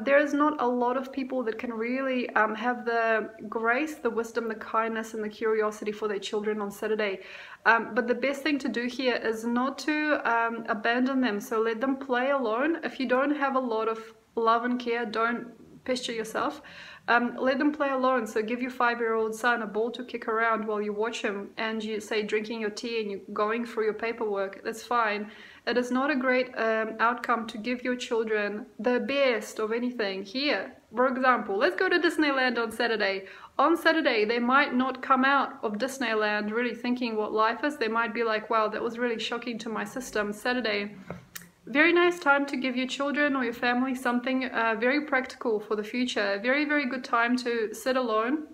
There is not a lot of people that can really have the grace, the wisdom, the kindness, and the curiosity for their children on Saturday. But the best thing to do here is not to abandon them. So let them play alone. If you don't have a lot of love and care, don't pester yourself. Let them play alone. So give your 5-year-old son a ball to kick around while you watch him, and you say drinking your tea and you're going through your paperwork. That's fine. It is not a great outcome to give your children the best of anything. Here, for example, let's go to Disneyland on Saturday. On Saturday, they might not come out of Disneyland really thinking what life is. They might be like, wow, that was really shocking to my system. Saturday, very nice time to give your children or your family something very practical for the future. A very, very good time to sit alone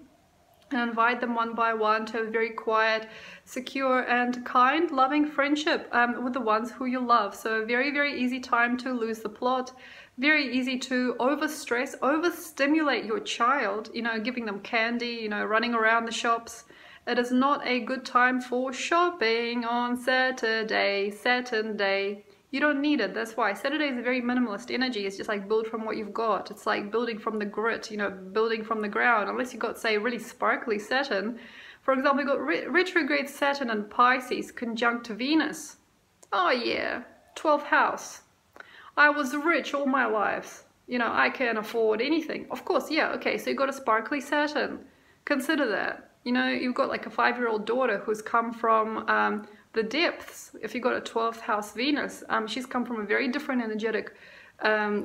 and invite them one by one to a very quiet, secure and kind, loving friendship with the ones who you love. So a very, very easy time to lose the plot. Very easy to overstress, overstimulate your child, you know, giving them candy, you know, running around the shops. It is not a good time for shopping on Saturday, Saturn day. You don't need it. That's why Saturday is a very minimalist energy. It's just like build from what you've got. It's like building from the grit, you know, building from the ground. Unless you've got, say, really sparkly Saturn. For example, you've got retrograde Saturn and Pisces conjunct Venus. Oh yeah, 12th house. I was rich all my life. You know, I can't afford anything. Of course, yeah, okay, so you've got a sparkly Saturn. Consider that. You know, you've got like a 5-year-old daughter who's come from the depths. If you've got a 12th house Venus, she's come from a very different energetic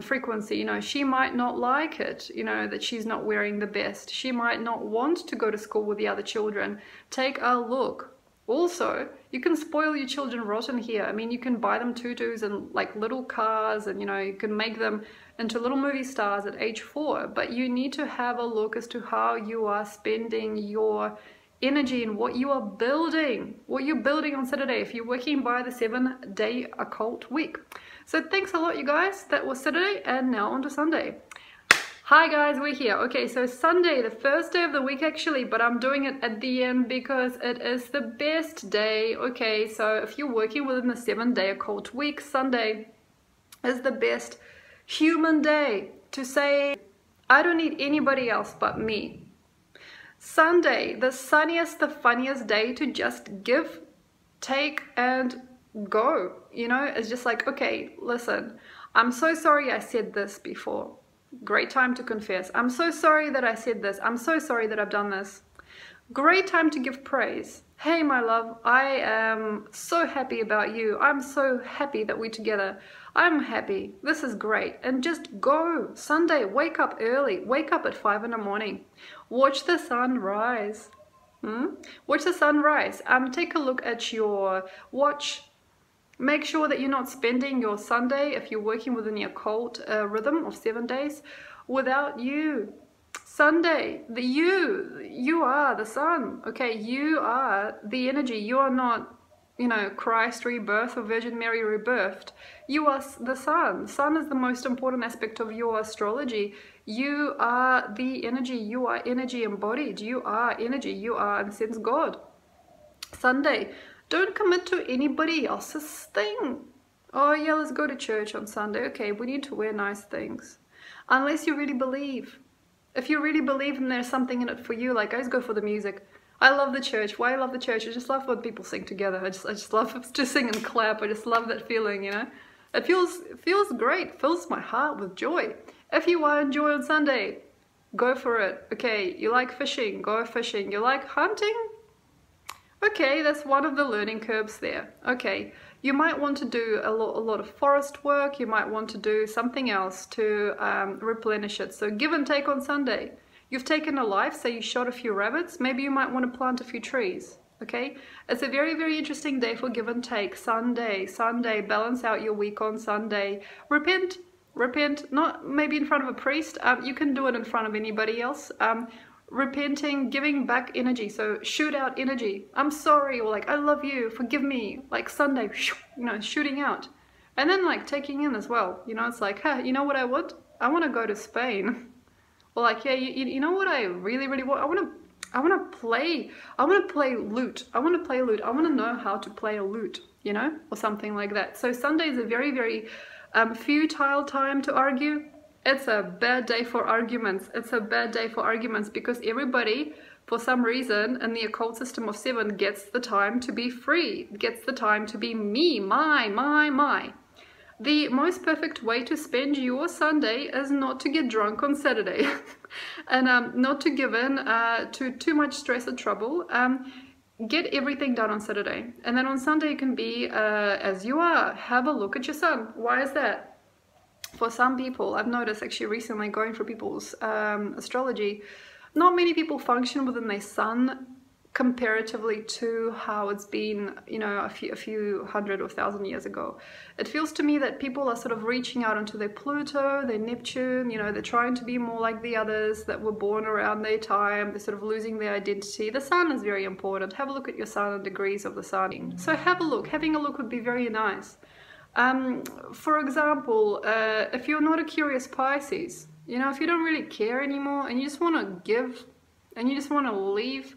frequency. You know, she might not like it, you know, that she's not wearing the best. She might not want to go to school with the other children. Take a look. Also, you can spoil your children rotten here. I mean, you can buy them tutus and like little cars, and you can make them into little movie stars at age 4, but you need to have a look as to how you are spending your energy and what you are building, what you're building on Saturday if you're working by the 7-day occult week. So thanks a lot, you guys. That was Saturday, and now on to Sunday. Hi guys, we're here. Okay, so Sunday, the first day of the week actually, but I'm doing it at the end because it is the best day. Okay, so if you're working within the 7-day occult week, Sunday is the best human day to say, I don't need anybody else but me. Sunday, the sunniest, the funniest day to just give, take, and go. It's just like, okay, listen, I'm so sorry I said this before. Great time to confess. I'm so sorry that I said this. I'm so sorry that I've done this. Great time to give praise. Hey, my love, I am so happy about you. I'm so happy that we're together. I'm happy. This is great. And just go. Sunday, wake up early. Wake up at 5 in the morning. Watch the sun rise. Watch the sun rise. Take a look at your watch. Make sure that you're not spending your Sunday, if you're working within the occult rhythm of 7 days, without you. Sunday, you are the sun, okay? You are the energy. You are not, Christ rebirth or Virgin Mary rebirthed. You are the sun. Sun is the most important aspect of your astrology. You are the energy. You are energy embodied. You are energy. You are, in a sense, God. Sunday, don't commit to anybody else's thing. Oh yeah, let's go to church on Sunday. Okay, we need to wear nice things. Unless you really believe. If you really believe and there's something in it for you, like, guys, go for the music. I love the church. Why I love the church? I just love when people sing together. I just love to sing and clap. I just love that feeling, It feels great. Fills my heart with joy. If you are enjoy on Sunday, go for it. Okay, you like fishing, go fishing. You like hunting? Okay, that's one of the learning curves there. Okay, you might want to do a lot of forest work. You might want to do something else to replenish it. So give and take on Sunday. You've taken a life, say you shot a few rabbits. Maybe you might want to plant a few trees. Okay, it's a very, very interesting day for give and take. Sunday, balance out your week on Sunday. Repent, not maybe in front of a priest. You can do it in front of anybody else. Repenting, giving back energy. So shoot out energy. I'm sorry, or like, I love you, forgive me. Like Sunday, shooting out. And then like taking in as well. It's like, huh, you know what I want? I want to go to Spain. Or like, yeah, you know what I really, really want? I want to play lute. I want to play a lute. I want to know how to play a lute, or something like that. So Sunday is a very, very futile time to argue. It's a bad day for arguments. It's a bad day for arguments because everybody, for some reason, in the occult system of 7 gets the time to be free, gets the time to be me, my. The most perfect way to spend your Sunday is not to get drunk on Saturday and not to give in to too much stress or trouble. Get everything done on Saturday. And then on Sunday you can be as you are. Have a look at your sun. Why is that? For some people, I've noticed actually recently going through people's astrology, not many people function within their sun comparatively to how it's been, a few hundred or 1,000 years ago. It feels to me that people are sort of reaching out onto their Pluto, their Neptune, they're trying to be more like the others that were born around their time. They're sort of losing their identity. The sun is very important. Have a look at your sun and degrees of the sun. So have a look. Having a look would be very nice. For example, if you're not a curious Pisces, if you don't really care anymore and you just want to give and you just want to leave,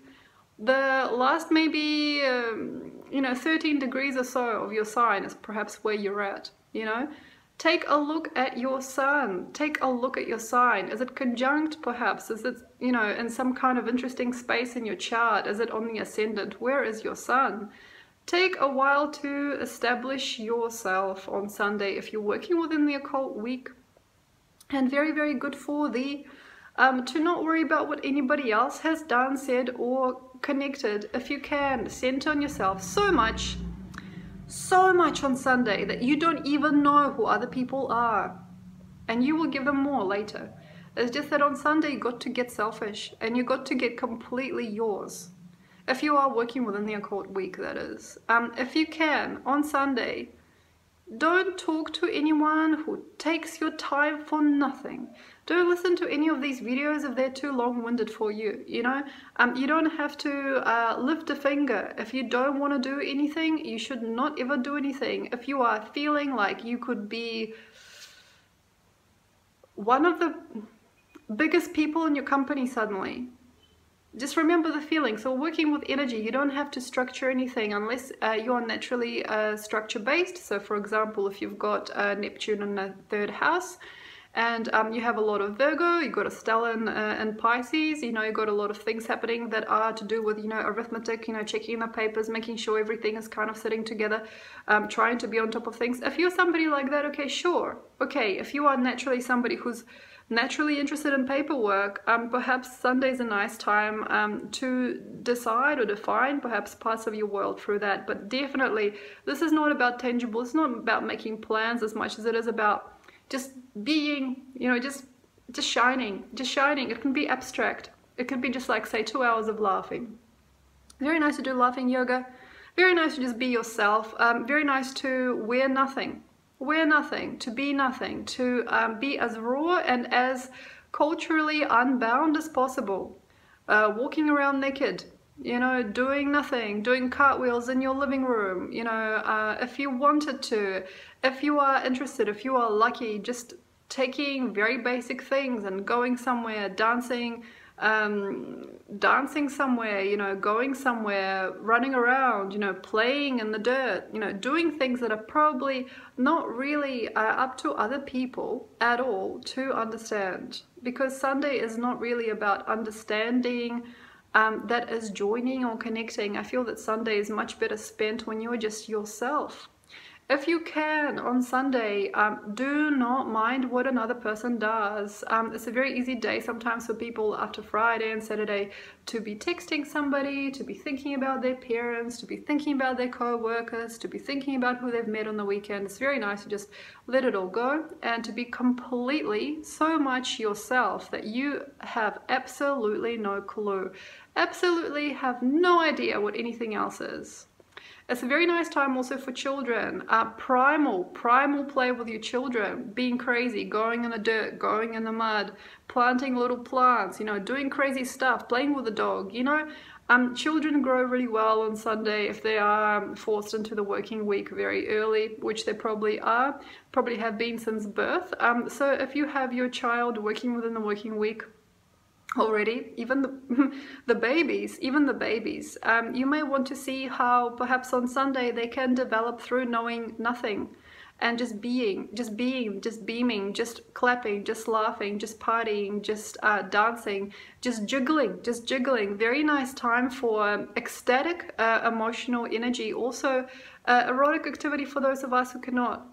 the last maybe, 13 degrees or so of your sign is perhaps where you're at, Take a look at your sun. Take a look at your sign. Is it conjunct perhaps? Is it, in some kind of interesting space in your chart? Is it on the ascendant? Where is your sun? Take a while to establish yourself on Sunday if you're working within the occult week. And very, very good for the to not worry about what anybody else has done, said, or connected. If you can, center on yourself so much on Sunday that you don't even know who other people are. And you will give them more later. It's just that on Sunday you got to get selfish and you got to get completely yours. If you are working within the occult week, that is. If you can, on Sunday, don't talk to anyone who takes your time for nothing. Don't listen to any of these videos if they're too long-winded for you, you know? You don't have to lift a finger. If you don't want to do anything, you should not ever do anything. If you are feeling like you could be one of the biggest people in your company suddenly, just remember the feeling. So working with energy, you don't have to structure anything unless you are naturally structure based. So for example, if you've got Neptune in the 3rd house and you have a lot of Virgo, you've got a stellar in Pisces, you know, you've got a lot of things happening that are to do with, you know, arithmetic, you know, checking the papers, making sure everything is kind of sitting together, trying to be on top of things. If you're somebody like that, okay, sure. Okay, if you are naturally somebody who's naturally interested in paperwork, perhaps Sunday's a nice time to decide or define perhaps parts of your world through that. But definitely, this is not about tangible. It's not about making plans as much as it is about just being, you know, just shining, just shining. It can be abstract. It could be just like, say, 2 hours of laughing. Very nice to do laughing yoga. Very nice to just be yourself. Very nice to wear nothing. Wear nothing, to be nothing, to be as raw and as culturally unbound as possible. Walking around naked, you know, doing nothing, doing cartwheels in your living room, you know, if you wanted to, if you are interested, if you are lucky, just taking very basic things and going somewhere, dancing somewhere, you know, going somewhere, running around, you know, playing in the dirt, you know, doing things that are probably not really up to other people at all to understand. Because Sunday is not really about understanding, that is joining or connecting. I feel that Sunday is much better spent when you're just yourself. If you can, on Sunday, do not mind what another person does. It's a very easy day sometimes for people after Friday and Saturday to be texting somebody, to be thinking about their parents, to be thinking about their co-workers, to be thinking about who they've met on the weekend. It's very nice to just let it all go and to be completely so much yourself that you have absolutely no clue, absolutely have no idea what anything else is. It's a very nice time also for children. Primal play with your children, being crazy, going in the dirt, going in the mud, planting little plants, you know, doing crazy stuff, playing with the dog, you know. Children grow really well on Sunday if they are forced into the working week very early, which they probably are, probably have been since birth. So if you have your child working within the working week already, even the babies, you may want to see how perhaps on Sunday they can develop through knowing nothing and just being, just beaming, just clapping, just laughing, just partying, just dancing, just jiggling. Very nice time for ecstatic emotional energy. Also erotic activity for those of us who cannot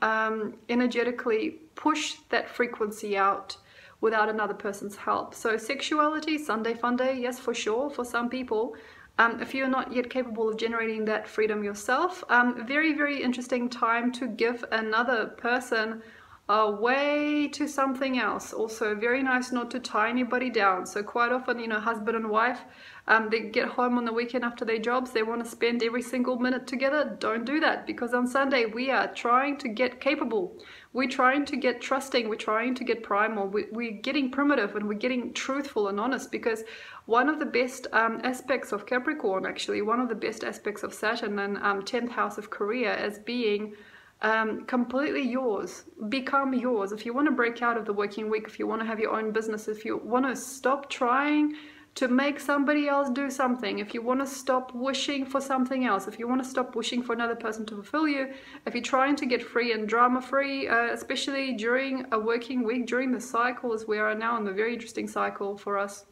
energetically push that frequency out without another person's help. So sexuality, Sunday fun day, yes, for sure, for some people. If you're not yet capable of generating that freedom yourself, very, very interesting time to give another person away to something else. Also very nice not to tie anybody down. So quite often, you know, husband and wife, they get home on the weekend after their jobs, they want to spend every single minute together. Don't do that, because on Sunday we are trying to get capable. We're trying to get trusting, we're trying to get primal, we're getting primitive, and we're getting truthful and honest, because one of the best aspects of Capricorn, actually, one of the best aspects of Saturn and 10th house of career is being completely yours. Become yours. If you want to break out of the working week, if you want to have your own business, if you want to stop trying to make somebody else do something, if you want to stop wishing for something else, if you want to stop wishing for another person to fulfill you, if you're trying to get free and drama free, especially during a working week, during the cycles, we are now in a very interesting cycle for us,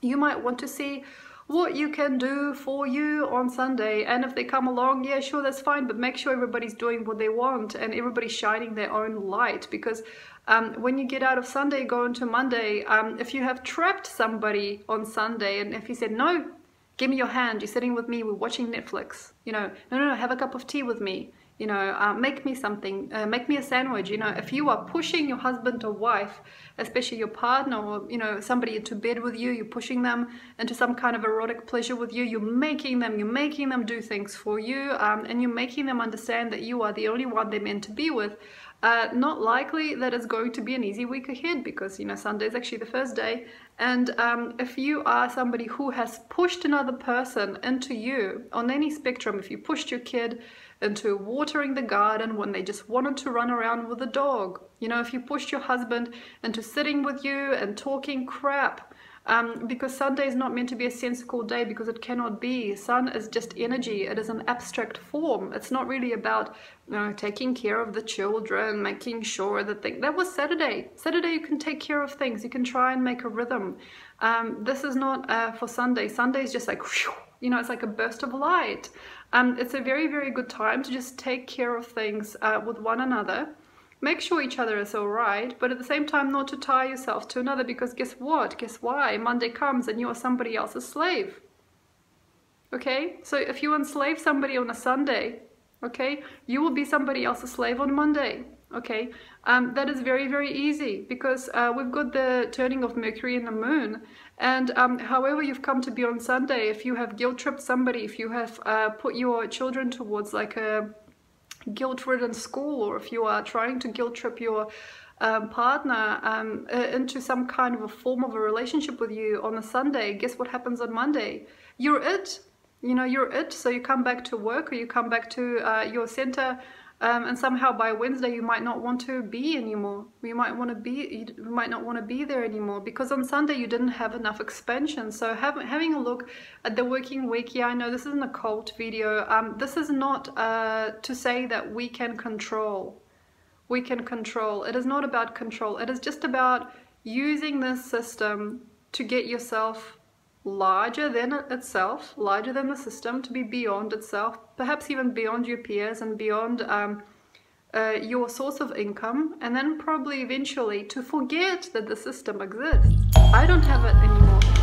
you might want to see what you can do for you on Sunday. And if they come along, yeah, sure, that's fine, but make sure everybody's doing what they want and everybody's shining their own light. Because when you get out of Sunday, go into Monday, if you have trapped somebody on Sunday, and if you said, no, give me your hand, you're sitting with me, we're watching Netflix, you know, no, have a cup of tea with me, you know, make me something, make me a sandwich. You know, if you are pushing your husband or wife, especially your partner, or, you know, somebody into bed with you, you're pushing them into some kind of erotic pleasure with you, you're making them do things for you, and you're making them understand that you are the only one they're meant to be with. Not likely that it's going to be an easy week ahead, because, you know, Sunday is actually the first day. And if you are somebody who has pushed another person into you on any spectrum, if you pushed your kid into watering the garden when they just wanted to run around with the dog, you know, if you pushed your husband into sitting with you and talking crap, because Sunday is not meant to be a sensical day, because it cannot be. Sun is just energy. It is an abstract form. It's not really about, you know, taking care of the children, making sure that that was Saturday. Saturday you can take care of things. You can try and make a rhythm. This is not for Sunday. Sunday is just like, whew, you know, it's like a burst of light. It's a very, very good time to just take care of things with one another. Make sure each other is all right, but at the same time not to tie yourself to another, because guess what? Guess why? Monday comes and you are somebody else's slave. Okay? So if you enslave somebody on a Sunday, okay, you will be somebody else's slave on Monday. Okay? That is very, very easy, because we've got the turning of Mercury and the Moon. And however you've come to be on Sunday, if you have guilt-tripped somebody, if you have put your children towards like a guilt-ridden school, or if you are trying to guilt-trip your partner into some kind of a form of a relationship with you on a Sunday, guess what happens on Monday? You're it. You know, you're it. So you come back to work, or you come back to your center, and somehow by Wednesday you might not want to be anymore. You might not want to be there anymore, because on Sunday you didn't have enough expansion. So having a look at the working week. Yeah, I know this is an occult video. This is not to say that we can control. We can control. It is not about control. It is just about using this system to get yourself larger than itself, larger than the system, to be beyond itself, perhaps even beyond your peers and beyond your source of income, and then probably eventually to forget that the system exists. I don't have it anymore.